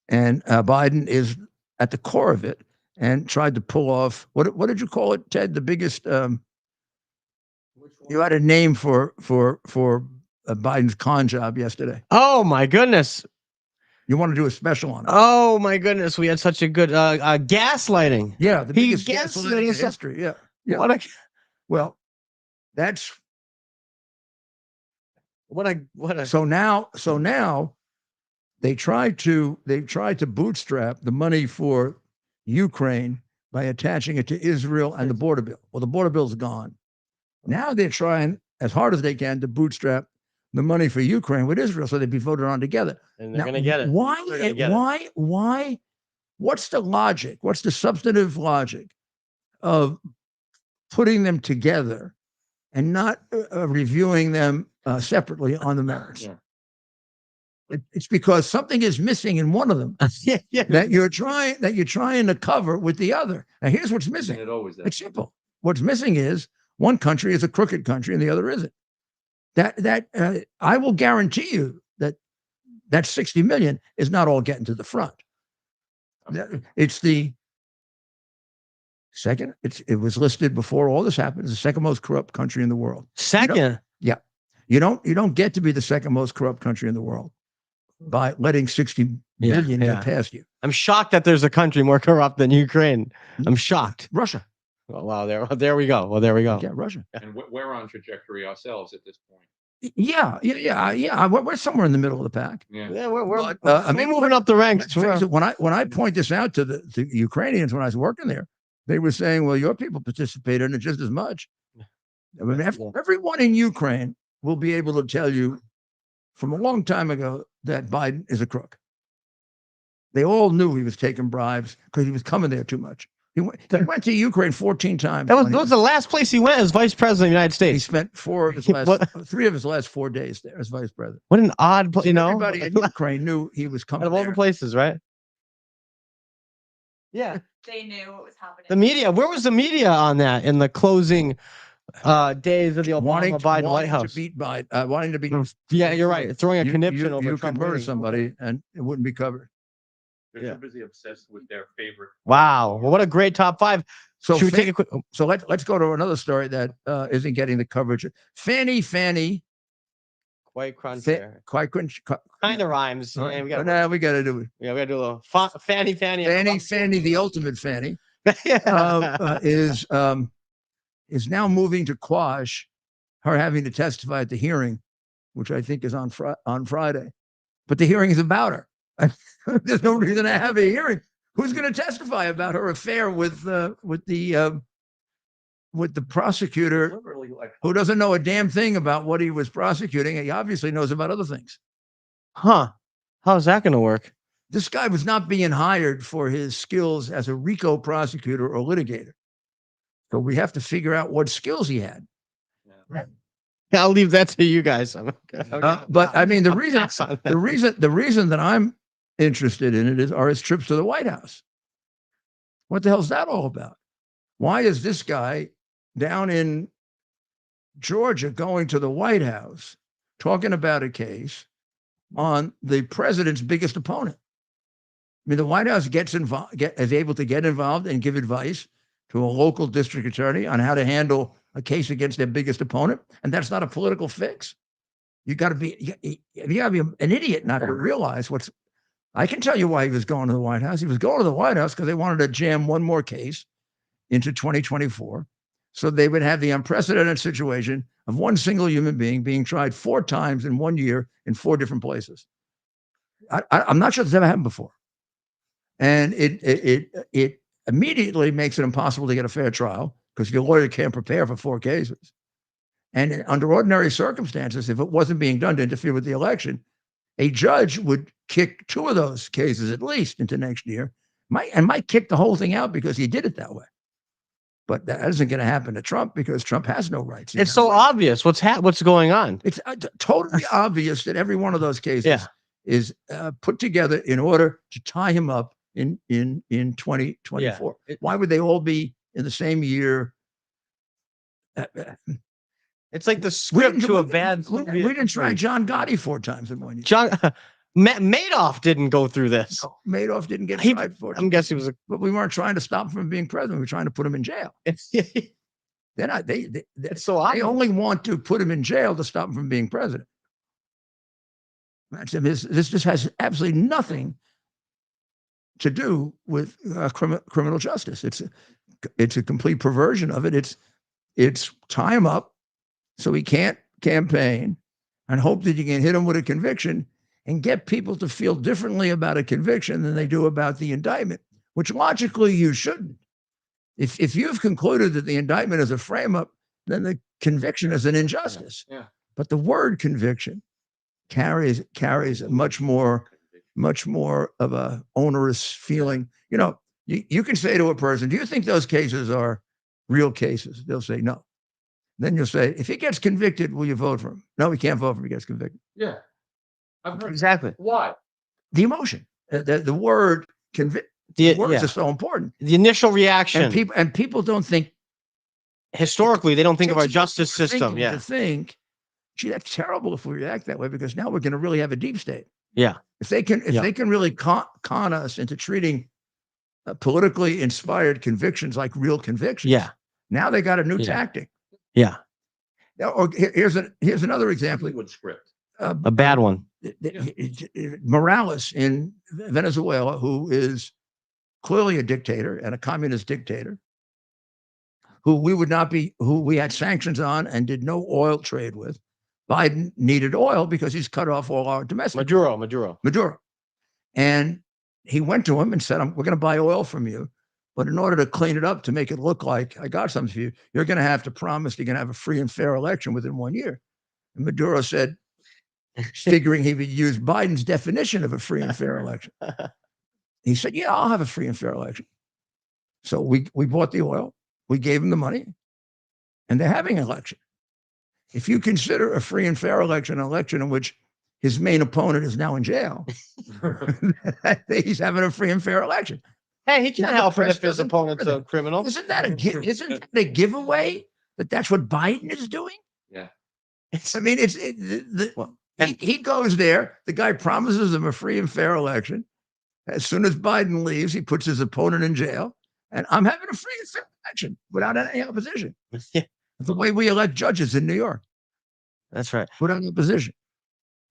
And Biden is at the core of it and tried to pull off, what did you call it, Ted? The biggest, you had a name for Biden's con job yesterday. Oh my goodness. You want to do a special on it? Oh my goodness. We had such a good gaslighting. Yeah, the He biggest gaslighting in history. Yeah. What Well, that's a so now they tried to bootstrap the money for Ukraine by attaching it to Israel and the border bill. Well, the border bill's gone. Now they're trying as hard as they can to bootstrap the money for Ukraine with Israel so they'd be voted on together. And they're going to get it. Why? What's the logic? What's the substantive logic of putting them together and not reviewing them separately on the merits? Yeah. It's because something is missing in one of them that you're trying to cover with the other. Now, here's what's missing. It's simple. What's missing is one country is a crooked country and the other isn't. That I will guarantee you that 60 million is not all getting to the front. It's the second. It was listed before all this happened as the second most corrupt country in the world. Second? You don't get to be the second most corrupt country in the world by letting 60 million get past you. I'm shocked that there's a country more corrupt than Ukraine. I'm shocked. Russia. Oh, wow, there we go. Well, there we go. Yeah, Russia. And we're on trajectory ourselves at this point. Yeah. We're somewhere in the middle of the pack. Yeah, we're But, moving up the ranks. When I point this out to the Ukrainians when I was working there, they were saying, "Well, your people participated in it just as much." I mean, everyone in Ukraine will be able to tell you from a long time ago that Biden is a crook. They all knew he was taking bribes because he was coming there too much. He went to Ukraine 14 times. That was the last place he went as vice president of the United States. He spent 3 of his last 4 days there as vice president. What an odd place, Everybody in Ukraine knew he was coming out of all the places, right? Yeah. They knew what was happening. The media, where was the media on that in the closing days of the Obama-Biden White House? To beat Biden, wanting to beat. Yeah, you're right. Throwing a conniption over you Trump. could murder somebody and it wouldn't be covered. They're so busy obsessed with their favorite. Wow. Well, what a great top five. So should we take a quick? So let's go to another story that isn't getting the coverage. Fanny. Quite crunch kind of rhymes. Right. We got to do it. Yeah, we got to do a little Fanny. Fanny, the ultimate Fanny, is now moving to quash her having to testify at the hearing, which I think is on Friday. But the hearing is about her. There's no reason to have a hearing. Who's going to testify about her affair with the prosecutor who doesn't know a damn thing about what he was prosecuting? He obviously knows about other things. Huh? How's that going to work? This guy was not being hired for his skills as a RICO prosecutor or litigator. So we have to figure out what skills he had. I'll leave that to you guys. But I mean, the reason that I'm interested in it are his trips to the White House. What the hell is that all about? Why is this guy down in Georgia going to the White House talking about a case on the president's biggest opponent? I mean, the White House is able to get involved and give advice to a local district attorney on how to handle a case against their biggest opponent, and that's not a political fix. You got to be an idiot not to realize what's. I can tell you why he was going to the White House. He was going to the White House because they wanted to jam one more case into 2024, so they would have the unprecedented situation of one single human being tried 4 times in 1 year in 4 different places. I'm not sure this ever happened before. And it immediately makes it impossible to get a fair trial because your lawyer can't prepare for 4 cases. And under ordinary circumstances, if it wasn't being done to interfere with the election, a judge would kick 2 of those cases at least into next year, might kick the whole thing out because he did it that way. But that isn't going to happen to Trump because Trump has no rights. It's so obvious what's going on. It's totally obvious that every one of those cases is put together in order to tie him up in 2024. Why would they all be in the same year? It's like the script to a bad. We didn't try John Gotti 4 times in 1 year. John Madoff didn't go through this. No, Madoff didn't get tried for it. I'm guessing it was but we weren't trying to stop him from being president. We were trying to put him in jail. They're not. It's so obvious. They only want to put him in jail to stop him from being president. This just has absolutely nothing to do with criminal justice. It's a complete perversion of it. It's tie him up so he can't campaign and hope that you can hit him with a conviction and get people to feel differently about a conviction than they do about the indictment, which logically you shouldn't. If you've concluded that the indictment is a frame-up, then the conviction is an injustice. Yeah. But the word conviction carries much more of a onerous feeling. You know, you can say to a person, do you think those cases are real cases? They'll say no. Then you'll say, if he gets convicted, will you vote for him? No, we can't vote for him if he gets convicted. Yeah. I've heard exactly. why. The emotion, the word convict. Words are so important. The initial reaction. And people don't think. Historically, they don't think of our justice system. To think, gee, that's terrible if we react that way because now we're going to really have a deep state. Yeah. If they can really con us into treating politically inspired convictions like real convictions. Yeah. Now they got a new tactic. Yeah. Or here's another example. Hollywood script. A bad one. Morales in Venezuela, who is clearly a dictator and a communist dictator, who we had sanctions on and did no oil trade with. Biden needed oil because he's cut off all our domestic. Maduro. And he went to him and said, we're going to buy oil from you. But in order to clean it up, to make it look like I got something for you, you're going to have to promise you're going to have a free and fair election within 1 year. And Maduro said, figuring he would use Biden's definition of a free and fair election. He said, yeah, I'll have a free and fair election. So we bought the oil, we gave him the money, and they're having an election. If you consider a free and fair election an election in which his main opponent is now in jail, he's having a free and fair election. Hey, he can't help it if his opponent's a criminal. Isn't that a giveaway that that's what Biden is doing? Yeah. I mean, he goes there. The guy promises him a free and fair election. As soon as Biden leaves, he puts his opponent in jail. And I'm having a free and fair election without any opposition. Yeah. That's the way we elect judges in New York. That's right. Without opposition.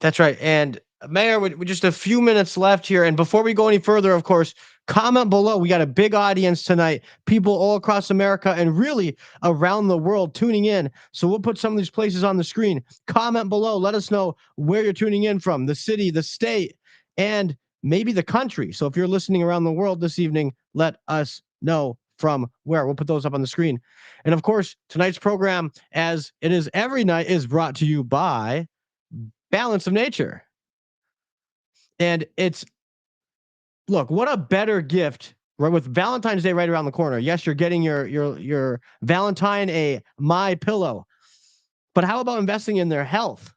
That's right. And Mayor, with just a few minutes left here. And before we go any further, of course, comment below. We got a big audience tonight. People all across America and really around the world tuning in. So we'll put some of these places on the screen. Comment below. Let us know where you're tuning in from, the city, the state, and maybe the country. So if you're listening around the world this evening, let us know from where. We'll put those up on the screen. And of course, tonight's program, as it is every night, is brought to you by Balance of Nature. And look, what a better gift, right? With Valentine's Day right around the corner. Yes, you're getting your Valentine a My Pillow. But how about investing in their health?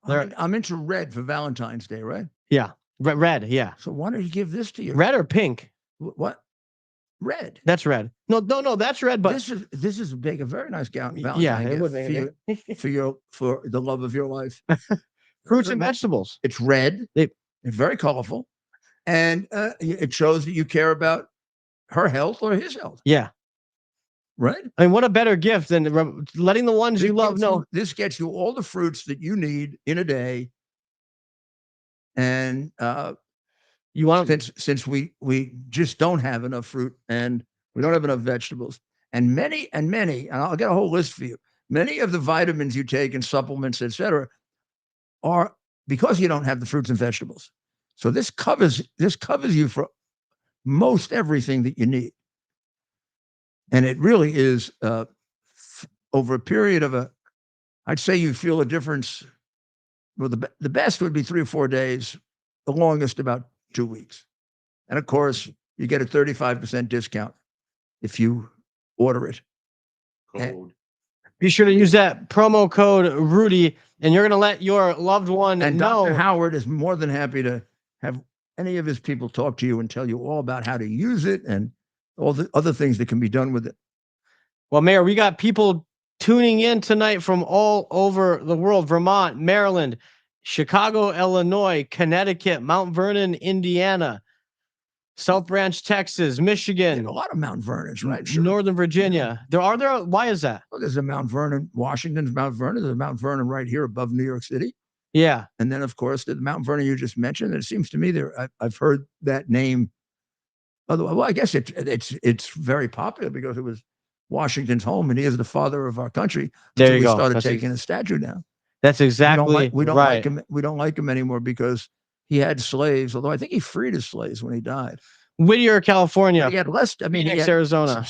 I'm into red for Valentine's Day, right? Yeah. Red, yeah. So why don't you give this to you? Red or pink? What? Red. That's red. No, that's red. But this is a very nice gown. Yeah, it would make for the love of your life. Fruits and vegetables. It's red. It's very colorful, and it shows that you care about her health or his health. Yeah. Right. I mean, what a better gift than letting the ones you love know. This gets you all the fruits that you need in a day. And you want since we just don't have enough fruit and we don't have enough vegetables, and many, and I'll get a whole list for you. Many of the vitamins you take and supplements, etc., are because you don't have the fruits and vegetables. So this covers you for most everything that you need. And it really is over a period of I'd say you feel a difference. Well, the best would be 3 or 4 days, the longest about 2 weeks. And of course, you get a 35% discount if you order it. Code. Be sure to use that promo code Rudy, and you're going to let your loved one And know. Dr. Howard is more than happy to have any of his people talk to you and tell you all about how to use it and all the other things that can be done with it. Well, Mayor, we got people tuning in tonight from all over the world: Vermont, Maryland, Chicago, Illinois, Connecticut, Mount Vernon, Indiana, South Branch, Texas, Michigan, A lot of Mount Vernon's, right? Northern Virginia. Why is that? Well, there's a Mount Vernon, Washington's Mount Vernon. There's a Mount Vernon right here above New York City. Yeah. And then, of course, the Mount Vernon you just mentioned. It seems to me I've heard that name. Otherwise, well, I guess it's very popular because it was Washington's home, and he is the father of our country. There you we go. started taking a statue down. That's exactly we don't right. like him. We don't like him anymore because he had slaves. Although I think he freed his slaves when he died. Whittier, California. He had less. I mean, Phoenix, Arizona.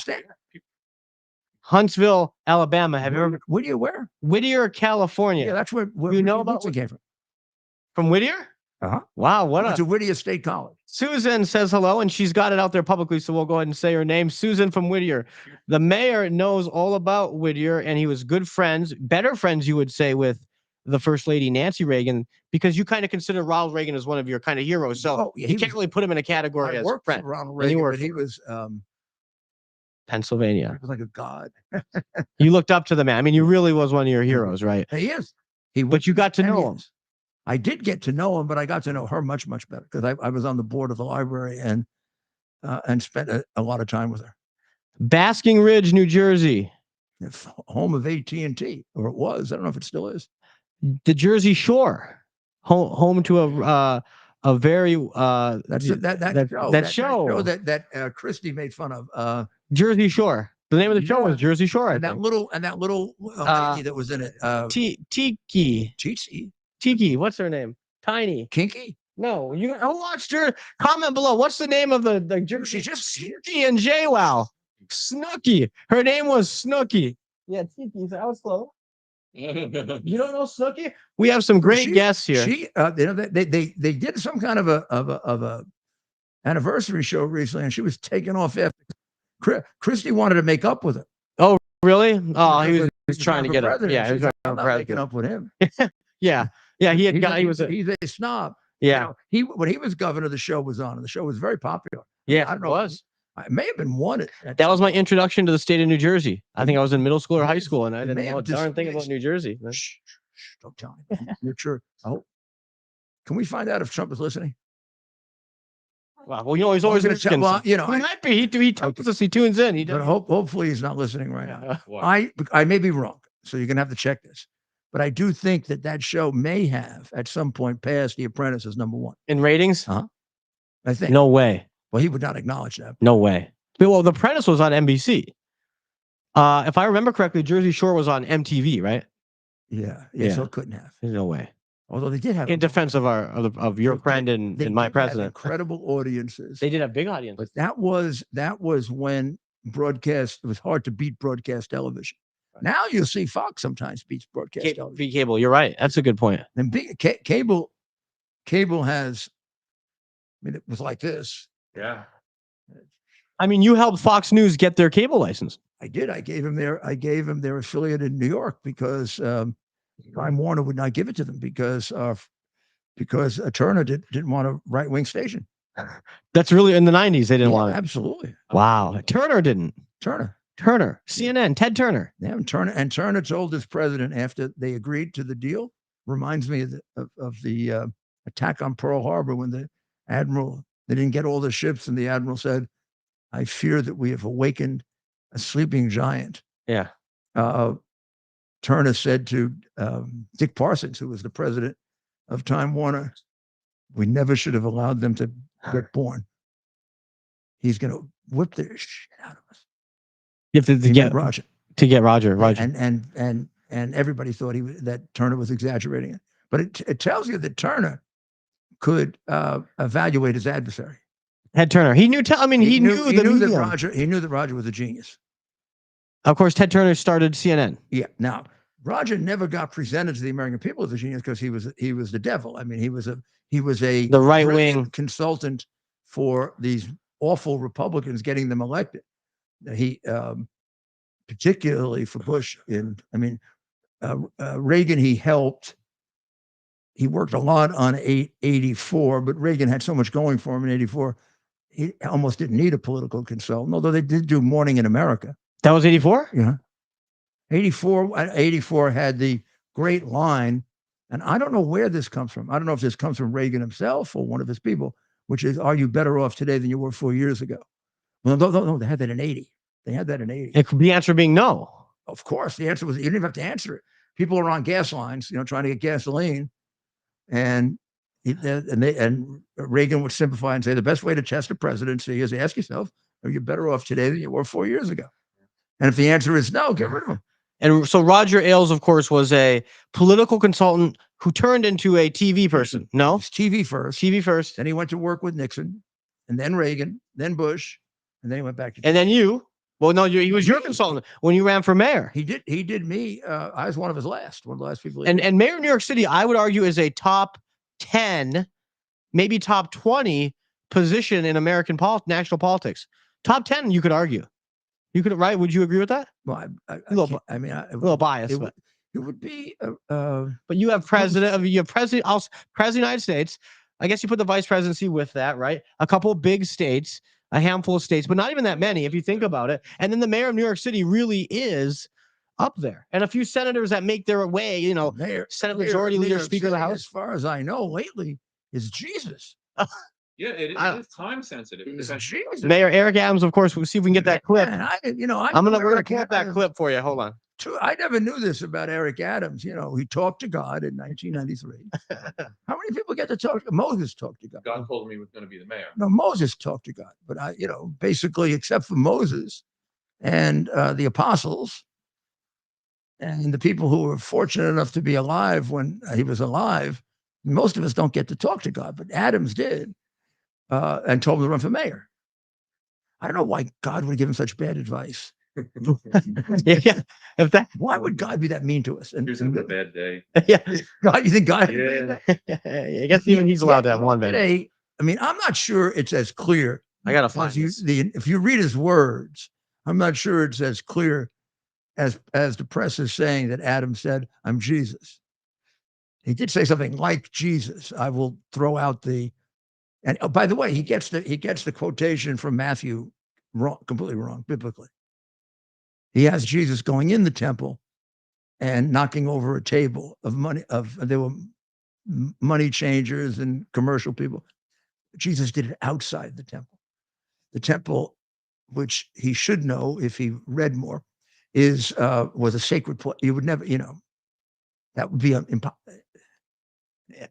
Huntsville, Alabama. Have you ever? Whittier, where? Whittier, California. Yeah, that's where you know about Woodson came from. From Whittier? Uh-huh. Wow, what It's a Whittier State College. Susan says hello, and she's got it out there publicly, so we'll go ahead and say her name. Susan from Whittier. The mayor knows all about Whittier, and he was good friends, better friends, you would say, with the First Lady Nancy Reagan, because you kind of consider Ronald Reagan as one of your kind of heroes. So you can't really put him in a category as worked friend. for Ronald Reagan, but he was Pennsylvania. He was like a god. You looked up to the man. I mean, you really was one of your heroes, right? He is. But you got to know him. I did get to know him, but I got to know her much, much better because I was on the board of the library and spent a lot of time with her. Basking Ridge, New Jersey. Home of AT&T, or it was. I don't know if it still is. The Jersey Shore. Home to a very that show that Christie made fun of. Jersey Shore. The name of the show was Jersey Shore. And that little lady that was in it. Tiki. What's her name? Tiny. Kinky. No, you watched her. Comment below. What's the name of the Jersey? She just Tiki and JWoww. Snooki. Her name was Snooki. Yeah, Tiki. That was close. You don't know Snooki? We have some great guests here. They did some kind of a anniversary show recently, and she was taken off after Christie wanted to make up with her. Oh, really? Oh, he was trying to get up. Yeah, he was trying to make up with him. Yeah. He's a snob. Yeah. When he was governor, the show was on, and the show was very popular. Yeah, I don't know. It was. I may have been one. That was my introduction to the state of New Jersey. I think I was in middle school or high school, and I didn't know a darn thing about New Jersey. Shh, don't tell him. You're sure. Oh, can we find out if Trump is listening? Wow. Well, he's always listening. Well, he might be. He tells us he tunes in. He does. But hopefully he's not listening right now. I may be wrong, so you're gonna have to check this. But I do think that show may have at some point passed The Apprentice as #1 in ratings. I think. No way. Well, he would not acknowledge that. No way. Well, The Apprentice was on NBC. If I remember correctly, Jersey Shore was on MTV, right? Yeah. So it couldn't have. There's no way. Although they did have, in defense of your friend and my president, incredible audiences. They did have big audiences. But that was when broadcast, it was hard to beat broadcast television. Right. Now you'll see Fox sometimes beats broadcast television. Cable, you're right. That's a good point. And cable has, I mean, it was like this. Yeah. I mean, you helped Fox News get their cable license. I did. I gave them their affiliate in New York because Time Warner would not give it to them because Turner didn't want a right-wing station. That's really in the 90s. They didn't want it. Absolutely. Wow. Turner didn't. Turner. CNN. Ted Turner. Yeah, and Turner told his president after they agreed to the deal. Reminds me of the attack on Pearl Harbor when the admiral, they didn't get all the ships, and the admiral said, "I fear that we have awakened a sleeping giant." Yeah. Turner said to Dick Parsons, who was the president of Time Warner, "We never should have allowed them to get born. He's going to whip the shit out of us." You have to get Roger. To get Roger. And everybody thought that Turner was exaggerating it. But it tells you that Turner could evaluate his adversary. Ted Turner. He knew. I mean, he knew the that medium. Roger. He knew that Roger was a genius. Of course, Ted Turner started CNN. Yeah. Now, Roger never got presented to the American people as a genius because he was the devil. I mean, he was a The right wing consultant for these awful Republicans, getting them elected. He particularly for Bush. Reagan, he helped. He worked a lot on 84, but Reagan had so much going for him in 84. He almost didn't need a political consultant, although they did do Morning in America. That was 84? Yeah. 84 had the great line, and I don't know where this comes from. I don't know if this comes from Reagan himself or one of his people, which is, are you better off today than you were 4 years ago? Well, no, they had that in 80. They had that in 80. It could be the answer being no. Of course, the answer was, you didn't even have to answer it. People are on gas lines, trying to get gasoline. And Reagan would simplify and say, the best way to test a presidency is to ask yourself, are you better off today than you were 4 years ago? And if the answer is no, get rid of him. And so Roger Ailes, of course, was a political consultant who turned into a TV person. No? It's TV first. TV first. Then he went to work with Nixon, and then Reagan, then Bush, and then he went back to TV. And then you. Well, no, he was your consultant when you ran for mayor. He did me. I was one of the last people. And mayor of New York City, I would argue, is a top 10, maybe top 20 position in American national politics. Top 10, you could argue. You could, right? Would you agree with that? Well, a little biased, but it would be. But you have president of president of the United States. I guess you put the vice presidency with that, right? A couple of big states, a handful of states, but not even that many if you think about it. And then the mayor of New York City really is up there, and a few senators that make their way. Senate Majority Leader, Speaker of the House. As far as I know, lately is Jesus. Yeah, it is time sensitive. Jesus. Mayor Eric Adams, of course. We'll see if we can get that clip. Man, we're gonna pull up that clip for you. Hold on. I never knew this about Eric Adams. He talked to God in 1993. How many people get to talk? Moses talked to God. God told him he was going to be the mayor. No, Moses talked to God, but basically, except for Moses and the apostles and the people who were fortunate enough to be alive when he was alive, most of us don't get to talk to God, but Adams did, and told him to run for mayor. I don't know why God would give him such bad advice. Yeah. Why would God be that mean to us? He was having a bad day. Yeah. God, you think God? Yeah. I guess even he's allowed to have one bad day. I'm not sure it's as clear. I gotta find this. If you read his words, I'm not sure it's as clear as the press is saying that Adam said, "I'm Jesus." He did say something like Jesus. I will throw out the. And by the way, he gets the quotation from Matthew wrong, completely wrong biblically. He has Jesus going in the temple and knocking over a table of money. There were money changers and commercial people. Jesus did it outside the temple. The temple, which he should know if he read more, was a sacred place. You would never, that would be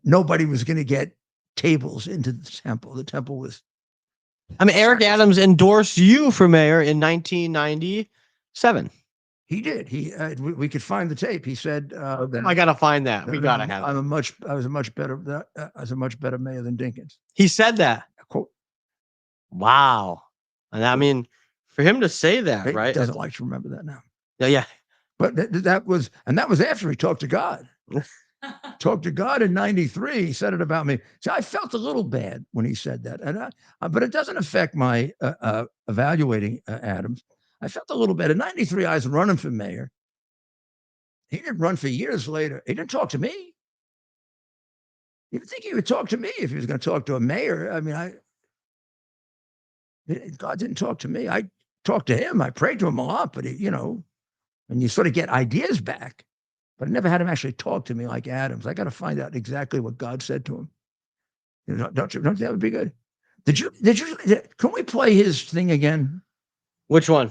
nobody was going to get tables into the temple. The temple was. Eric Adams endorsed you for mayor in 1997. He did. We could find the tape. He said, I gotta find that. We gotta have it. I was a much better mayor than Dinkins. He said that. Quote. Wow. And for him to say that, He right? doesn't like to remember that now. Yeah. But that was after he talked to God. Talked to God in 93. He said it about me. So I felt a little bad when he said that, but it doesn't affect my evaluating Adams. I felt a little bad. In 93, I was running for mayor. He didn't run for years later. He didn't talk to me. You'd think he would talk to me if he was going to talk to a mayor. God didn't talk to me. I talked to him. I prayed to him a lot, but and you sort of get ideas back. But I never had him actually talk to me like Adams. I got to find out exactly what God said to him. Don't you think that would be good? Can we play his thing again? Which one?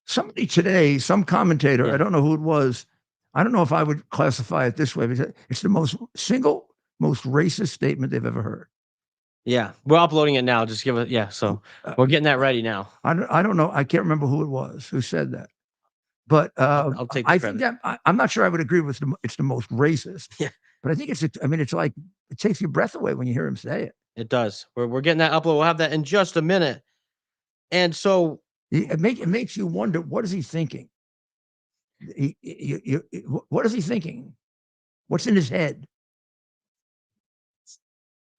Somebody today, some commentator, Yeah. I don't know who it was. I don't know if I would classify it this way, but it's the most racist statement they've ever heard. Yeah. We're uploading it now. Just give it. Yeah. So we're getting that ready now. I don't know. I can't remember who it was who said that. But I'll take the I think credit. that I'm not sure I would agree with it's the most racist. Yeah. But I think I mean, it's like it takes your breath away when you hear him say it. It does. We're getting that upload. We'll have that in just a minute. And so It makes you wonder, what is he thinking? What is he thinking? What's in his head?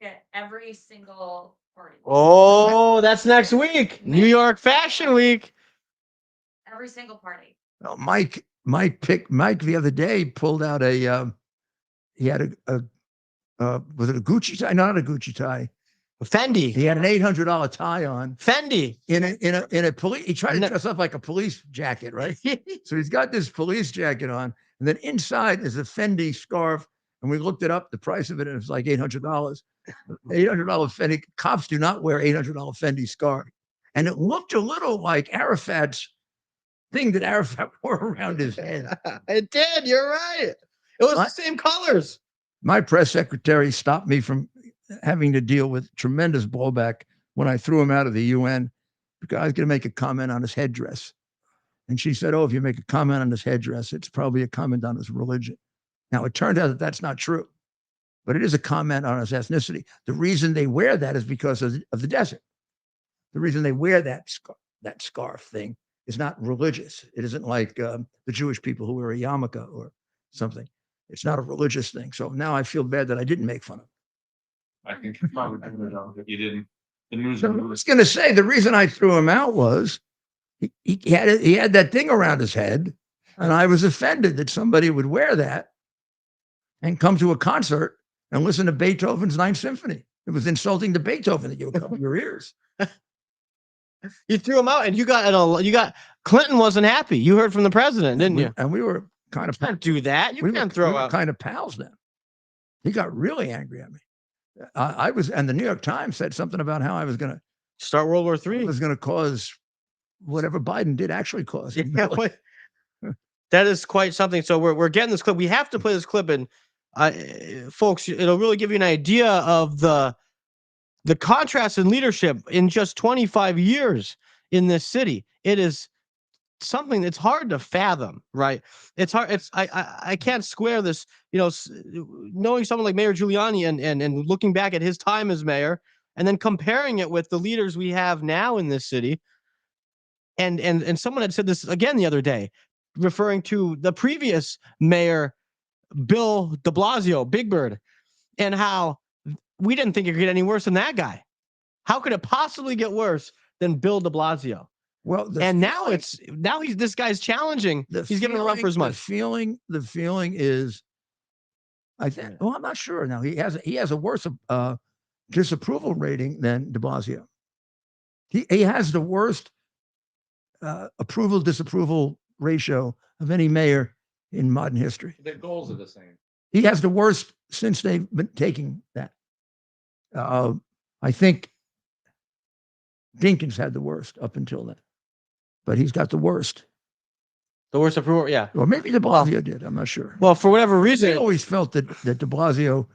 At every single party. oh, that's next week. New York Fashion Week. Every single party. Well, Mike the other day pulled out he had a was it a Gucci tie? Not a Gucci tie. Fendi. He had an $800 tie on Fendi. in a police. He tried to dress up like a police jacket, right? So he's got this police jacket on, and then inside is a Fendi scarf. And we looked it up, the price of it, and it was like $800. $800 Fendi. Cops do not wear $800 Fendi scarf. And it looked a little like Arafat's thing that Arafat wore around his head. It did. You're right. It was the same colors. My press secretary stopped me from having to deal with tremendous blowback when I threw him out of the UN because I was going to make a comment on his headdress. And she said, oh, if you make a comment on his headdress, it's probably a comment on his religion. Now, it turned out that that's not true, but it is a comment on his ethnicity. The reason they wear that is because of the desert. The reason they wear that scarf thing is not religious. It isn't like the Jewish people who wear a yarmulke or something. It's not a religious thing. So now I feel bad that I didn't make fun of him. I think you probably if you didn't. The news. So I was going to say, the reason I threw him out was he had that thing around his head, and I was offended that somebody would wear that and come to a concert and listen to Beethoven's Ninth Symphony. It was insulting to Beethoven that you would cover your ears. You threw him out, and you got Clinton wasn't happy. You heard from the president, didn't you? And we were kind of Can't do that. You can't throw out. kind of pals then. He got really angry at me. I was, and the New York Times said something about how I was going to Start World War III. was going to cause whatever Biden did actually cause. Yeah, that is quite something. So we're getting this clip. We have to play this clip, and folks, it'll really give you an idea of the contrast in leadership in just 25 years in this city. It is something that's hard to fathom, right? It's hard. I can't square this. You know, knowing someone like Mayor Giuliani and looking back at his time as mayor, and then comparing it with the leaders we have now in this city. And someone had said this again the other day, referring to the previous mayor, Bill de Blasio, Big Bird, and how we didn't think it could get any worse than that guy. How could it possibly get worse than Bill de Blasio? Well, and now this guy's challenging. He's giving a run for his money. The feeling is, I think. Well, I'm not sure now. He has a worse disapproval rating than de Blasio. He has the worst approval disapproval ratio of any mayor in modern history. The goals are the same. He has the worst since they've been taking that. I think Dinkins had the worst up until then, but he's got the worst. The worst approval, yeah. Or maybe de Blasio did. I'm not sure. Well, for whatever reason, I always felt that de Blasio,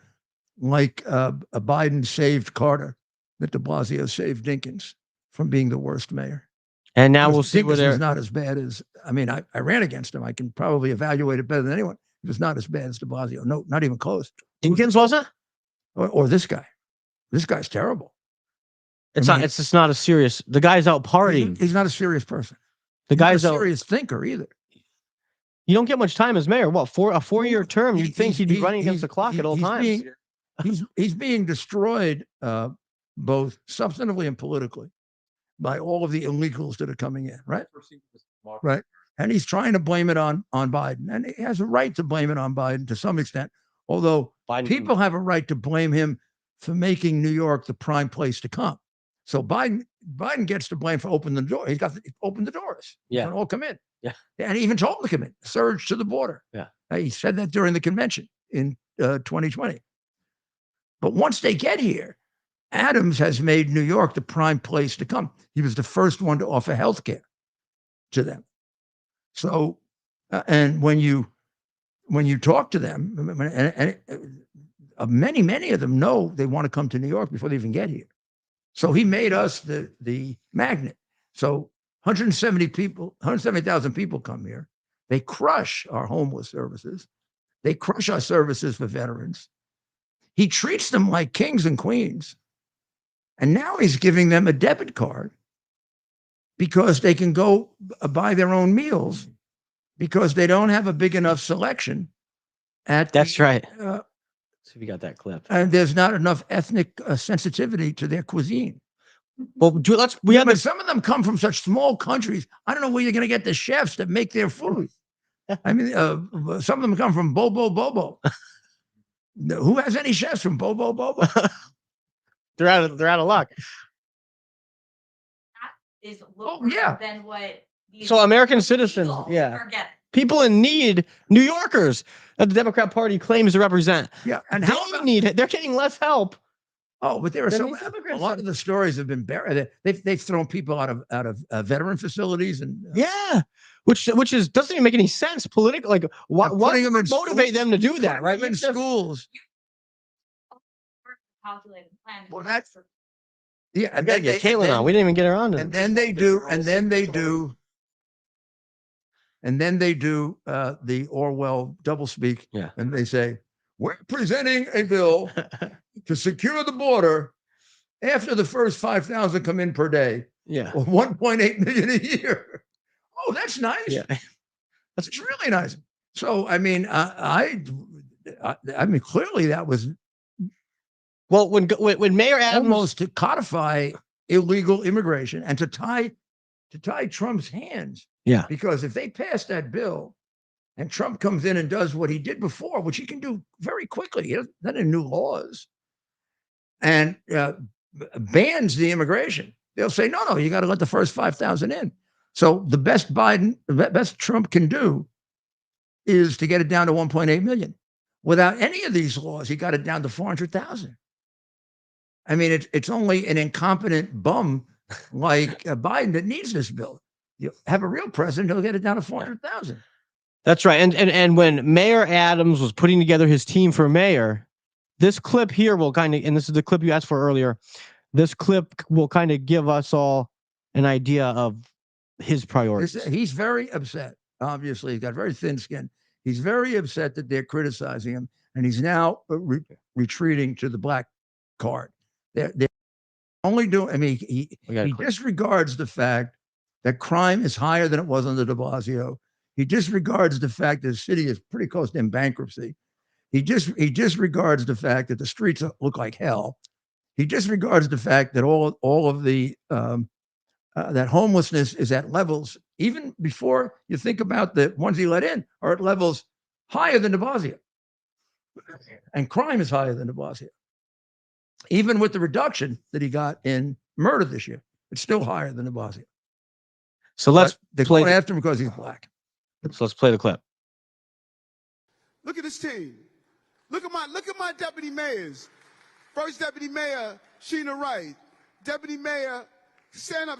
like Biden saved Carter, that de Blasio saved Dinkins from being the worst mayor. And now we'll see where they're was not as bad as, I mean, I ran against him. I can probably evaluate it better than anyone. It was not as bad as de Blasio. No, not even close. Dinkins wasn't? Or this guy. This guy's terrible. It's just not a serious. The guy's out partying. He's not a serious person. The guy's not a serious thinker either. You don't get much time as mayor. What, a 4-year term? You'd think he'd be running against the clock at all times. He's being destroyed both substantively and politically by all of the illegals that are coming in, right? Right. And he's trying to blame it on Biden. And he has a right to blame it on Biden to some extent, although people have a right to blame him for making New York the prime place to come. So Biden gets to blame for opening the door. He's got to open the doors. Yeah. And all come in. Yeah. And he even told them to come in, surge to the border. Yeah. He said that during the convention in 2020. But once they get here, Adams has made New York the prime place to come. He was the first one to offer health care to them. So, and when you talk to them, many of them know they want to come to New York before they even get here. So he made us the magnet. So 170,000 people come here. They crush our homeless services. They crush our services for veterans. He treats them like kings and queens. And now he's giving them a debit card because they can go buy their own meals because they don't have a big enough selection. That's right. Uh, So we got that clip. and there's not enough ethnic sensitivity to their cuisine. Well, we have But this. some of them come from such small countries. I don't know where you're going to get the chefs that make their food. I mean, some of them come from Bobo. Who has any chefs from Bobo? They're out of luck. Is Oh, lower yeah. than what these So American citizens, people yeah. are getting. People in need, New Yorkers, that the Democrat Party claims to represent. Yeah, and They how about need it. They're getting less help. Oh, but there are Then so these a immigrants lot are- of the stories have been buried. They've thrown people out of veteran facilities and Yeah, which is doesn't even make any sense politically. Like, what putting them in motivate schools, them to do that? Right? in schools. Calculated plan. Well, that's yeah, I gotta get Caitlin on. We didn't even get her on. and then they do the Orwell doublespeak. Yeah. And they say, we're presenting a bill to secure the border after the first 5,000 come in per day, Yeah. or 1.8 million a year. Oh, that's nice. Yeah. That's really nice. So, I mean, I mean, clearly that was Well, when Mayor Adams almost to codify illegal immigration and to tie Trump's hands. Yeah. Because if they pass that bill and Trump comes in and does what he did before, which he can do very quickly, he doesn't have any new laws, and bans the immigration, they'll say, no, you got to let the first 5,000 in. So the best Trump can do is to get it down to 1.8 million. Without any of these laws, he got it down to 400,000. I mean, it's only an incompetent bum like Biden that needs this bill. You have a real president, he'll get it down to 400,000. That's right. And when Mayor Adams was putting together his team for mayor, this clip here will kind of, and this is the clip you asked for earlier, this clip will kind of give us all an idea of his priorities. He's very upset. Obviously, he's got very thin skin. He's very upset that they're criticizing him, and he's now retreating to the black card. They're only doing, I mean, he disregards the fact that crime is higher than it was under de Blasio. He disregards the fact that the city is pretty close to bankruptcy. He disregards the fact that the streets look like hell. He disregards the fact that all of the that homelessness is at levels, even before you think about the ones he let in, are at levels higher than de Blasio. And crime is higher than de Blasio. Even with the reduction that he got in murder this year, it's still higher than de Blasio. So they're going after him because he's black. So let's play the clip. Look at this team. Look at my deputy mayors. First deputy mayor, Sheena Wright. Deputy mayor, stand up.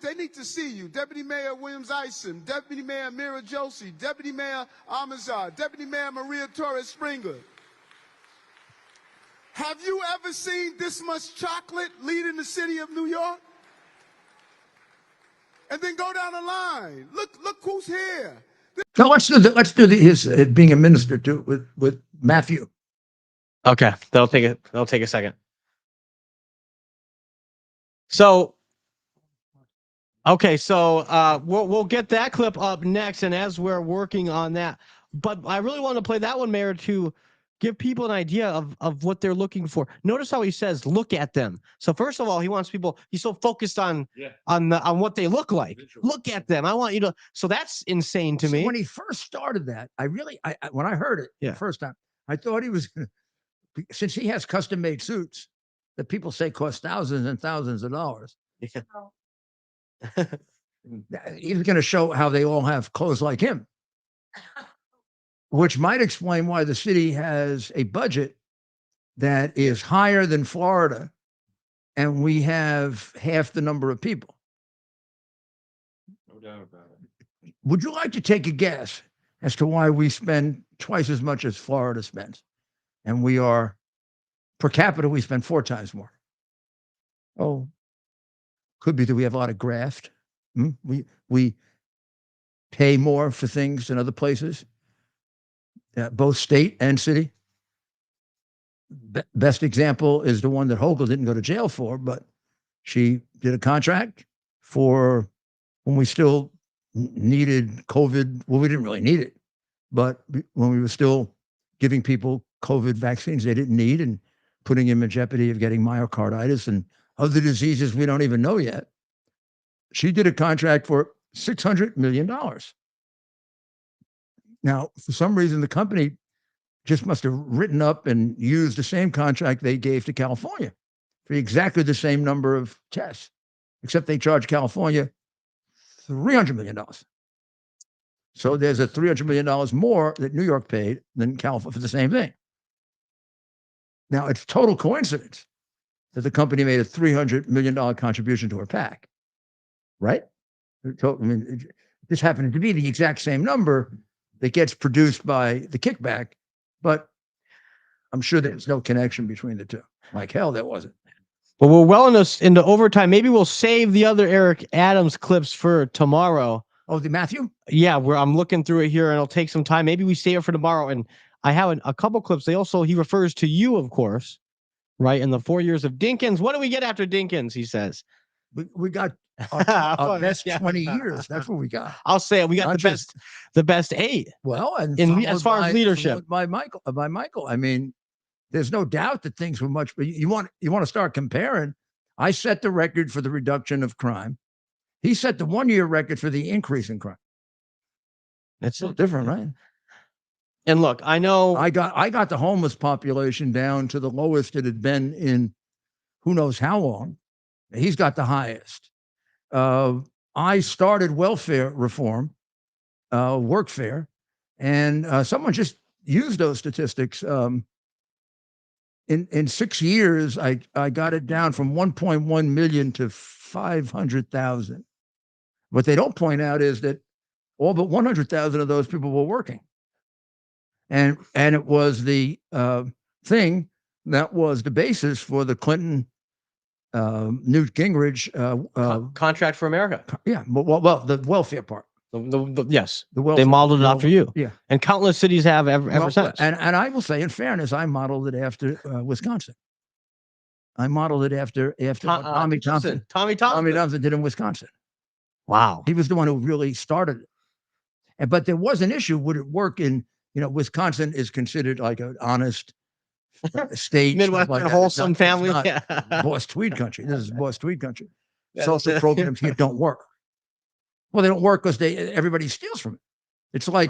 They need to see you. Deputy Mayor Williams Isom. Deputy Mayor Mira Josie. Deputy Mayor Amazar. Deputy Mayor Maria Torres Springer. Have you ever seen this much chocolate leading the city of New York? And then go down the line. Look who's here. No, let's do his being a minister too with Matthew. Okay, that'll take a second. So, okay, so we'll get that clip up next, and as we're working on that, but I really want to play that one, Mayor, to give people an idea of what they're looking for. Notice how he says, "Look at them." So first of all, he wants people. He's so focused on what they look like. Look at them. I want you to. So that's insane to me. When he first started that, when I heard it the first time, I thought he was, since he has custom made suits that people say cost thousands and thousands of dollars. Yeah. He's going to show how they all have clothes like him, which might explain why the city has a budget that is higher than Florida, and we have half the number of people. No doubt about it. Would you like to take a guess as to why we spend twice as much as Florida spends? And we are, per capita, we spend 4 times more. Oh, could be that we have a lot of graft. We pay more for things than other places, both state and city. Best example is the one that Hochul didn't go to jail for, but she did a contract for when we still needed COVID. Well, we didn't really need it, but when we were still giving people COVID vaccines they didn't need and putting them in jeopardy of getting myocarditis and other diseases we don't even know yet. She did a contract for $600 million. Now, for some reason, the company just must have written up and used the same contract they gave to California for exactly the same number of tests, except they charged California $300 million. So there's a $300 million more that New York paid than California for the same thing. Now, it's total coincidence that the company made a $300 million contribution to her PAC, right? So, I mean, this happened to be the exact same number that gets produced by the kickback, but I'm sure there's no connection between the two. Like hell, there wasn't. But we're well into overtime. Maybe we'll save the other Eric Adams clips for tomorrow. Oh, the Matthew? Yeah, I'm looking through it here, and it'll take some time. Maybe we save it for tomorrow. And I have a couple clips. He refers to you, of course, right? In the 4 years of Dinkins. What do we get after Dinkins? He says. We got our best 20 years. That's what we got. I'll say it. We got the best 8. Well, and as far as leadership, by Michael. I mean, there's no doubt that things were much. But you want to start comparing. I set the record for the reduction of crime. He set the 1-year record for the increase in crime. That's so different, right? And look, I know I got the homeless population down to the lowest it had been in who knows how long. He's got the highest. I started welfare reform, workfare, and someone just used those statistics. In 6 years, I got it down from 1.1 million to 500,000. What they don't point out is that all but 100,000 of those people were working. And it was the thing that was the basis for the Clinton Newt Gingrich contract for America. Yeah, well, the welfare part. Yes, the welfare, they modeled it after you. Yeah, and countless cities have ever since. And I will say, in fairness, I modeled it after Wisconsin. I modeled it after Tommy Thompson. Tommy Thompson did in Wisconsin. Wow, he was the one who really started it. But there was an issue: would it work in? Wisconsin is considered like an honest state, Midwestern wholesome family. Boss Tweed country. This is Boss Tweed country. Social programs here don't work. Well, they don't work because everybody steals from it. It's like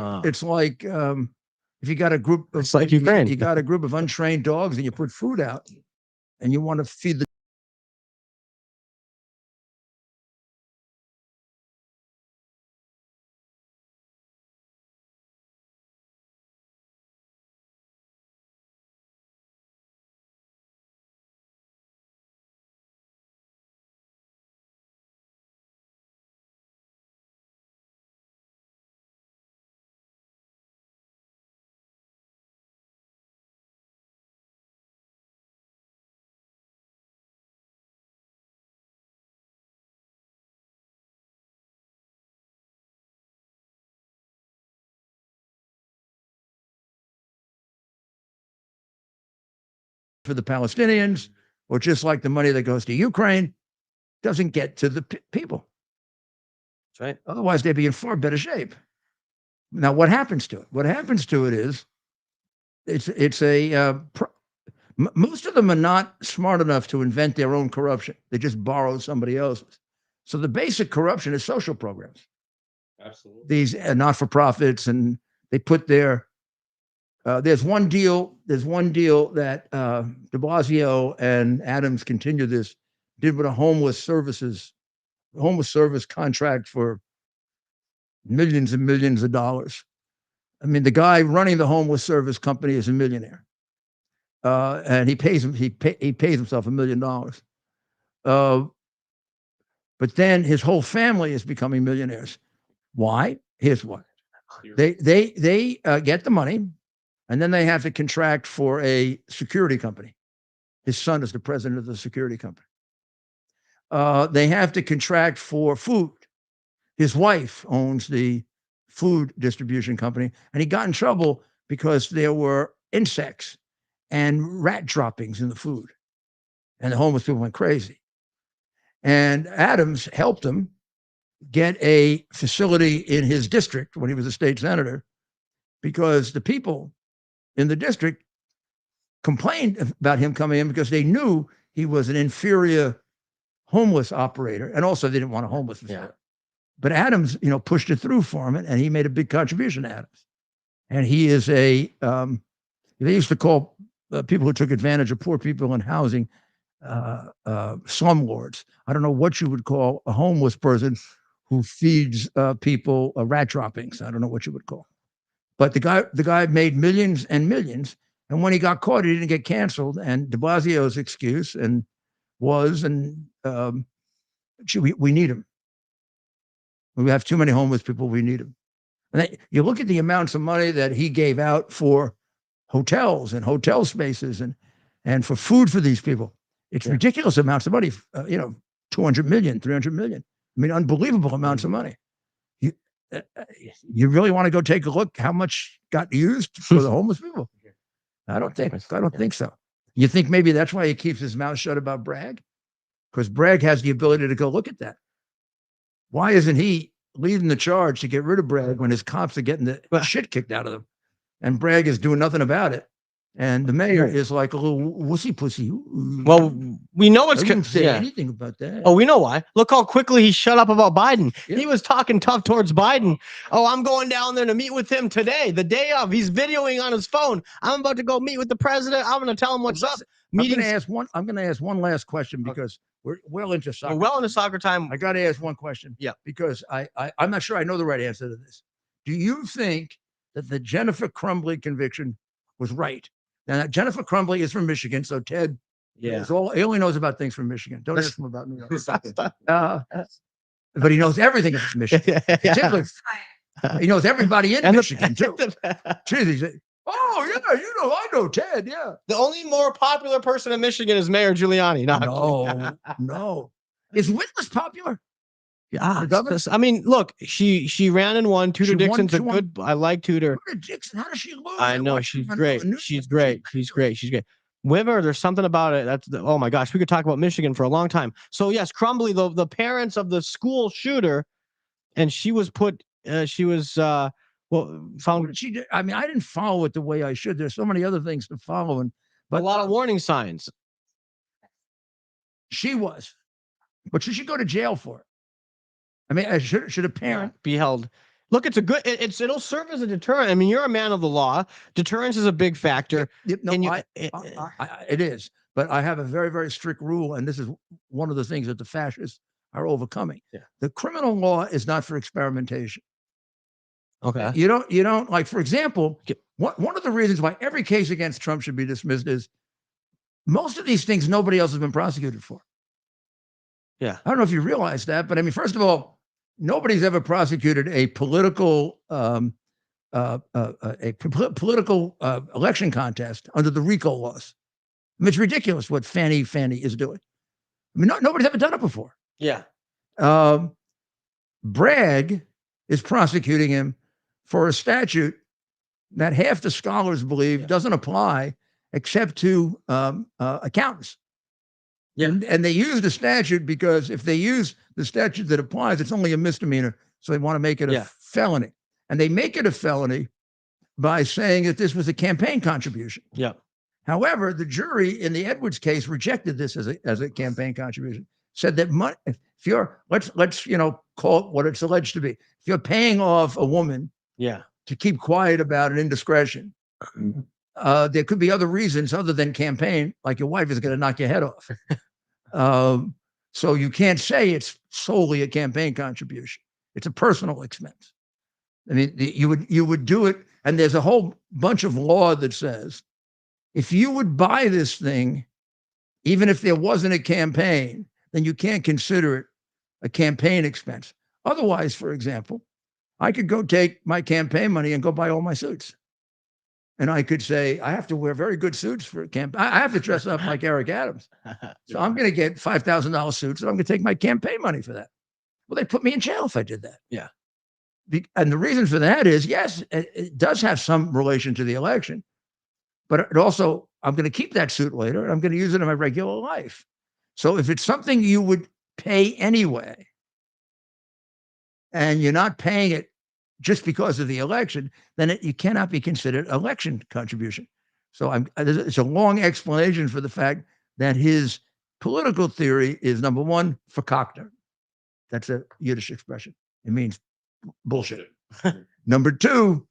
if you got a group of it's like Ukraine. You got a group of untrained dogs and you put food out and you want to feed the for the Palestinians, or just like the money that goes to Ukraine, doesn't get to the people. That's right. Otherwise, they'd be in far better shape. Now, what happens to it? What happens to it is, most of them are not smart enough to invent their own corruption. They just borrow somebody else's. So the basic corruption is social programs. Absolutely. These not-for-profits, and they put their there's one deal that de Blasio and Adams continue this, did with a homeless service contract for millions and millions of dollars. I mean, the guy running the homeless service company is a millionaire. And he pays himself $1 million. But then his whole family is becoming millionaires. Why? Here's why. They get the money, and then they have to contract for a security company. His son is the president of the security company. They have to contract for food. His wife owns the food distribution company, and he got in trouble because there were insects and rat droppings in the food, and the homeless people went crazy. And Adams helped him get a facility in his district when he was a state senator, because the people in the district complained about him coming in because they knew he was an inferior homeless operator, and also they didn't want a homeless facility. But Adams, pushed it through for him, and he made a big contribution to Adams. And he is they used to call people who took advantage of poor people in housing slumlords. I don't know what you would call a homeless person who feeds people rat droppings. I don't know what you would call. But the guy made millions and millions, and when he got caught, he didn't get canceled. And de Blasio's excuse we need him. We have too many homeless people. We need him. And you look at the amounts of money that he gave out for hotels and hotel spaces and for food for these people. It's ridiculous amounts of money. 200 million, 300 million. I mean, unbelievable amounts of money. You really want to go take a look how much got used for the homeless people? I don't think so. You think maybe that's why he keeps his mouth shut about Bragg? Because Bragg has the ability to go look at that. Why isn't he leading the charge to get rid of Bragg when his cops are getting the shit kicked out of them? And Bragg is doing nothing about it. And the mayor is like a little wussy pussy. Well, we know what's going to say anything about that. Oh, we know why. Look how quickly he shut up about Biden. Yeah. He was talking tough towards Biden. Oh, I'm going down there to meet with him today, the day of. He's videoing on his phone. I'm about to go meet with the president. I'm going to tell him what's up. I'm going to ask one last question, because we're well into soccer. We're well into soccer time. I got to ask one question. Yeah. Because I'm not sure I know the right answer to this. Do you think that the Jennifer Crumbly conviction was right? Now, Jennifer Crumbly is from Michigan, so Ted he only knows about things from Michigan. Don't ask him about New York. But he knows everything about Michigan. He knows everybody in Michigan, too. Jeez, I know Ted, yeah. The only more popular person in Michigan is Mayor Giuliani. No. Is Whitlis popular? Yeah, I mean, look, she ran and won. Tudor Dixon's a good. I like Tudor. Dixon, how does she lose? I know she's great. She's great. Wimmer, there's something about it. Oh my gosh, we could talk about Michigan for a long time. So yes, Crumbly, the parents of the school shooter, and she was found. I mean, I didn't follow it the way I should. There's so many other things to follow, but a lot of warning signs. She was, but she should go to jail for it. I mean, should a parent be held? Look, it'll serve as a deterrent. I mean, you're a man of the law. Deterrence is a big factor. It is. But I have a very, very strict rule, and this is one of the things that the fascists are overcoming. Yeah. The criminal law is not for experimentation. Okay. You don't like, for example, one of the reasons why every case against Trump should be dismissed is most of these things nobody else has been prosecuted for. Yeah. I don't know if you realize that, but I mean, first of all, nobody's ever prosecuted a political election contest under the RICO laws. I mean, it's ridiculous what Fannie is doing. I mean, nobody's ever done it before. Yeah. Bragg is prosecuting him for a statute that half the scholars believe doesn't apply except to accountants. Yeah. And they use the statute because if they use the statute that applies, it's only a misdemeanor. So they want to make it a felony. And they make it a felony by saying that this was a campaign contribution. Yeah. However, the jury in the Edwards case rejected this as a campaign contribution. Said that money, if you're let's call it what it's alleged to be. If you're paying off a woman to keep quiet about an indiscretion, there could be other reasons other than campaign, like your wife is going to knock your head off. So you can't say it's solely a campaign contribution. It's a personal expense. I mean, you would do it, and there's a whole bunch of law that says if you would buy this thing, even if there wasn't a campaign, then you can't consider it a campaign expense. Otherwise, for example, I could go take my campaign money and go buy all my suits. And I could say, I have to wear very good suits for a campaign. I have to dress up like Eric Adams. So I'm going to get $5,000 suits, and I'm going to take my campaign money for that. Well, they put me in jail if I did that. Yeah. And the reason for that is, yes, it does have some relation to the election, but it also, I'm going to keep that suit later. And I'm going to use it in my regular life. So if it's something you would pay anyway, and you're not paying it just because of the election, then you cannot be considered election contribution. So it's a long explanation for the fact that his political theory is, number one, verkackter. That's a Yiddish expression. It means bullshit. Number two,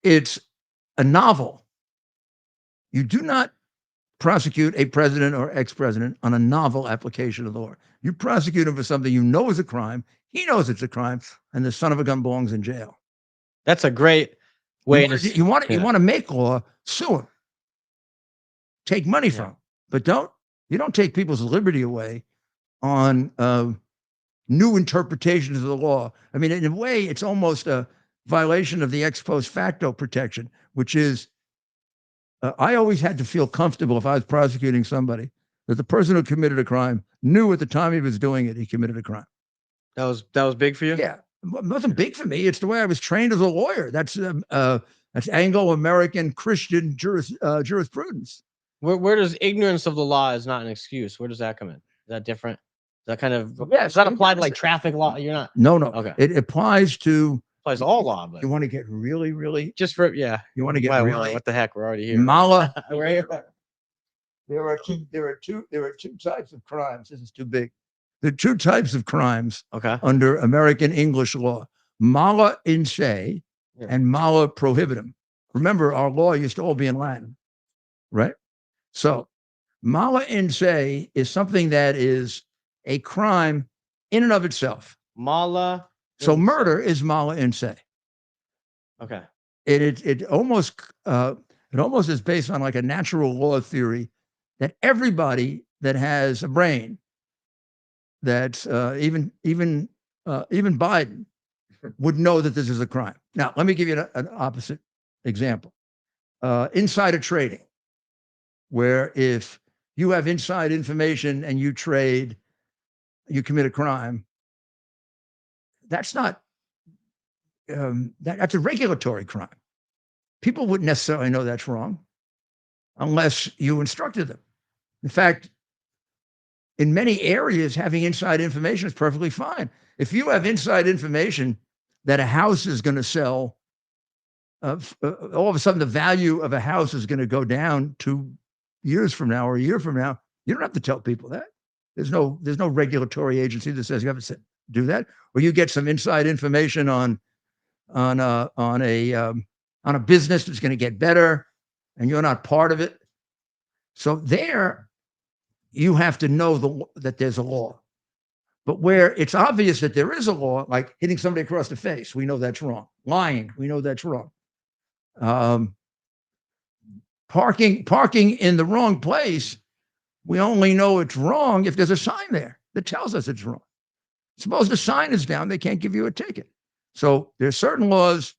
it's a novel. You do not prosecute a president or ex-president on a novel application of the law. You prosecute him for something you know is a crime. He knows it's a crime, and the son of a gun belongs in jail. That's a great way You want to make law, sue him, take money from him, but you don't take people's liberty away on new interpretations of the law. I mean, in a way, it's almost a violation of the ex post facto protection, which is, I always had to feel comfortable if I was prosecuting somebody that the person who committed a crime knew at the time he was doing it, he committed a crime. That was big for you? Yeah. It wasn't big for me. It's the way I was trained as a lawyer. That's Anglo-American Christian jurisprudence. Where does ignorance of the law is not an excuse? Where does that come in? Is that different? Is that kind of, Yes, does that apply to like traffic law? You're not. No. Okay. It applies to all law, but you want to get really just for you want to get really what the heck? We're already here. Mala. We're here. There are two types of crimes. This is too big. There are two types of crimes under American English law: mala in se and mala prohibitum. Remember, our law used to all be in Latin, right? So mala in se is something that is a crime in and of itself. Mala. So murder is mala in se. Okay. It almost is based on like a natural law theory that everybody that has a brain, that even Biden would know that this is a crime. Now, let me give you an opposite example. Insider trading, where if you have inside information and you trade, you commit a crime. That's not, that's a regulatory crime. People wouldn't necessarily know that's wrong unless you instructed them. In fact, in many areas, having inside information is perfectly fine. If you have inside information that a house is going to sell, all of a sudden the value of a house is going to go down 2 years from now or a year from now, you don't have to tell people that. There's no regulatory agency that says you have to do that. Or you get some inside information on a business that's going to get better, and you're not part of it. So there, you have to know that there's a law. But where it's obvious that there is a law, like hitting somebody across the face, we know that's wrong. Lying, we know that's wrong. Parking in the wrong place, we only know it's wrong if there's a sign there that tells us it's wrong. Suppose the sign is down, they can't give you a ticket. So there's certain laws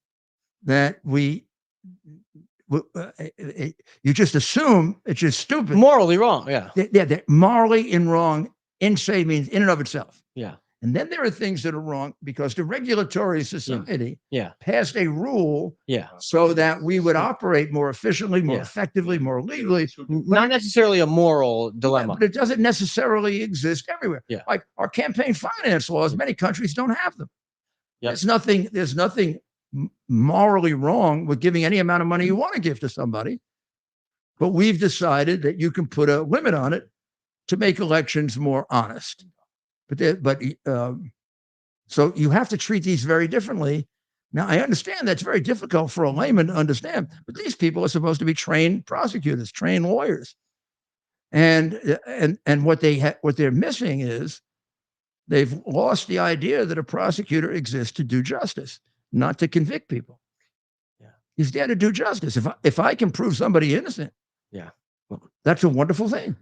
that you just assume it's just stupid. Morally wrong, yeah. They're morally wrong. In se means in and of itself. Yeah. And then there are things that are wrong because the regulatory society passed a rule so that we would operate more efficiently, more effectively, more legally. Not necessarily a moral dilemma. But it doesn't necessarily exist everywhere. Yeah. Like our campaign finance laws, many countries don't have them. Yep. There's nothing morally wrong with giving any amount of money you want to give to somebody. But we've decided that you can put a limit on it to make elections more honest. So you have to treat these very differently. Now, I understand that's very difficult for a layman to understand, but these people are supposed to be trained prosecutors, trained lawyers. And what they're missing is they've lost the idea that a prosecutor exists to do justice, not to convict people. Yeah. He's there to do justice. If I can prove somebody innocent, that's a wonderful thing.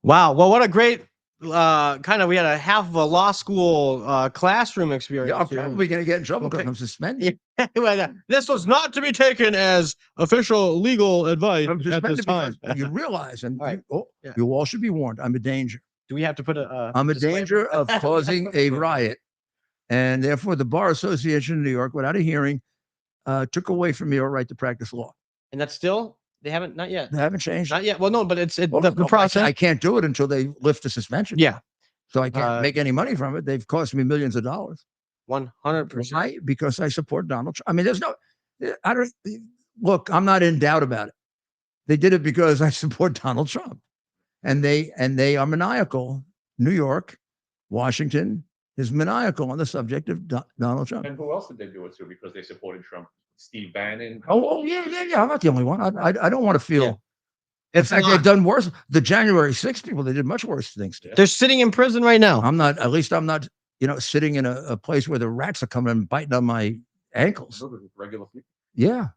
Wow. Well, what a great we had a half of a law school classroom experience. I'm probably going to get in trouble because I'm suspended. This was not to be taken as official legal advice I'm at this time. You realize, and All right. you all should be warned, I'm a danger. Do we have to put a? I'm a danger of causing a riot And therefore, the Bar Association of New York, without a hearing, took away from me our right to practice law. And that's still, they haven't, not yet. They haven't changed. Not yet. Well, no, but it's Well, the no, process. I can't do it until they lift the suspension. Yeah, So I can't make any money from it. They've cost me millions of dollars. 100%. Why? Because I support Donald Trump. I mean, there's no, I don't, look, I'm not in doubt about it. They did it because I support Donald Trump. And they are maniacal. New York, Washington is maniacal on the subject of Donald Trump. And who else did they do it to because they supported Trump? Steve Bannon. Oh, yeah. I'm not the only one. I don't want to feel. Yeah. In It's fact, not. they've done worse. The January 6th people, they did much worse things to. They're sitting in prison right now. I'm not, at least I'm not, sitting in a place where the rats are coming and biting on my ankles. Regular people. Yeah.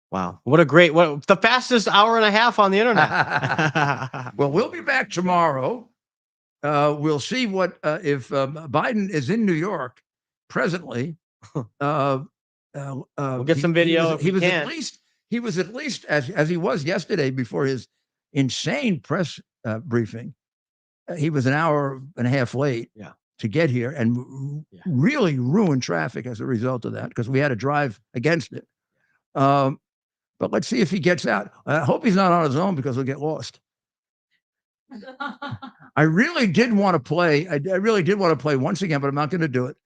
Wow. What the fastest hour and a half on the internet. Well, we'll be back tomorrow. We'll see what if Biden is in New York presently. We'll get some video. He was at least as he was yesterday before his insane press briefing. He was an hour and a half late. Yeah. To get here and really ruined traffic as a result of that because we had to drive against it. But let's see if he gets out. I hope he's not on his own because he'll get lost. I really did want to play. I really did want to play once again, but I'm not going to do it.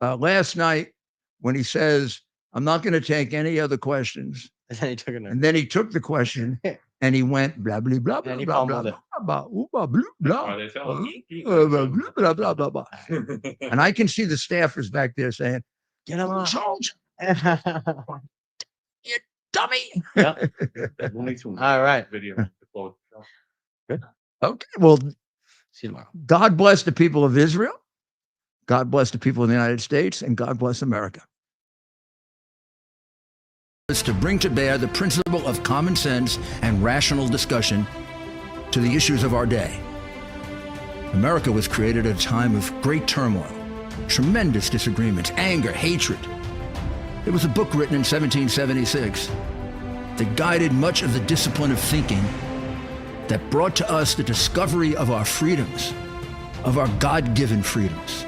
Last night when he says, I'm not going to take any other questions. And then he took it. And then he took the question and he went blah, blah, blah, blah, And he blah, blah, pummeled blah, blah, blah, blah, Are they telling you? blah, blah, blah, blah. And I can see the staffers back there saying, Get him on. Charles, you dummy. Yeah. All right. Video. Okay. Well, See you tomorrow. God bless the people of Israel. God bless the people of the United States, and God bless America. Is to bring to bear the principle of common sense and rational discussion to the issues of our day. America was created at a time of great turmoil, tremendous disagreements, anger, hatred. There was a book written in 1776 that guided much of the discipline of thinking that brought to us the discovery of our freedoms, of our God-given freedoms.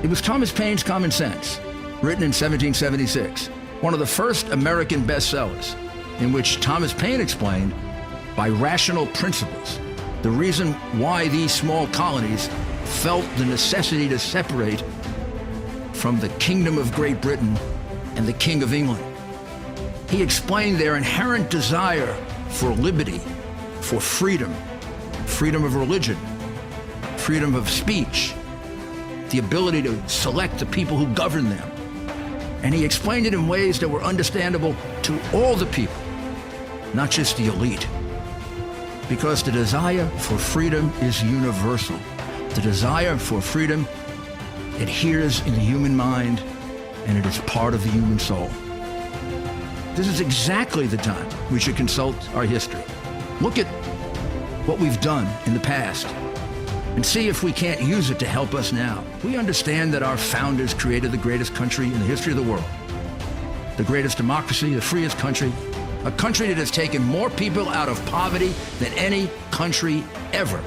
It was Thomas Paine's Common Sense, written in 1776, one of the first American bestsellers, in which Thomas Paine explained, by rational principles, the reason why these small colonies felt the necessity to separate from the Kingdom of Great Britain and the King of England. He explained their inherent desire for liberty, for freedom, freedom of religion, freedom of speech, the ability to select the people who govern them. And he explained it in ways that were understandable to all the people, not just the elite. Because the desire for freedom is universal. The desire for freedom adheres in the human mind, and it is part of the human soul. This is exactly the time we should consult our history. Look at what we've done in the past and see if we can't use it to help us now. We understand that our founders created the greatest country in the history of the world, the greatest democracy, the freest country, a country that has taken more people out of poverty than any country ever.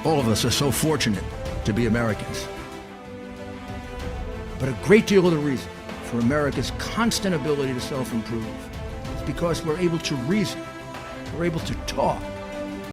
All of us are so fortunate to be Americans. But a great deal of the reason for America's constant ability to self-improve is because we're able to reason, we're able to talk,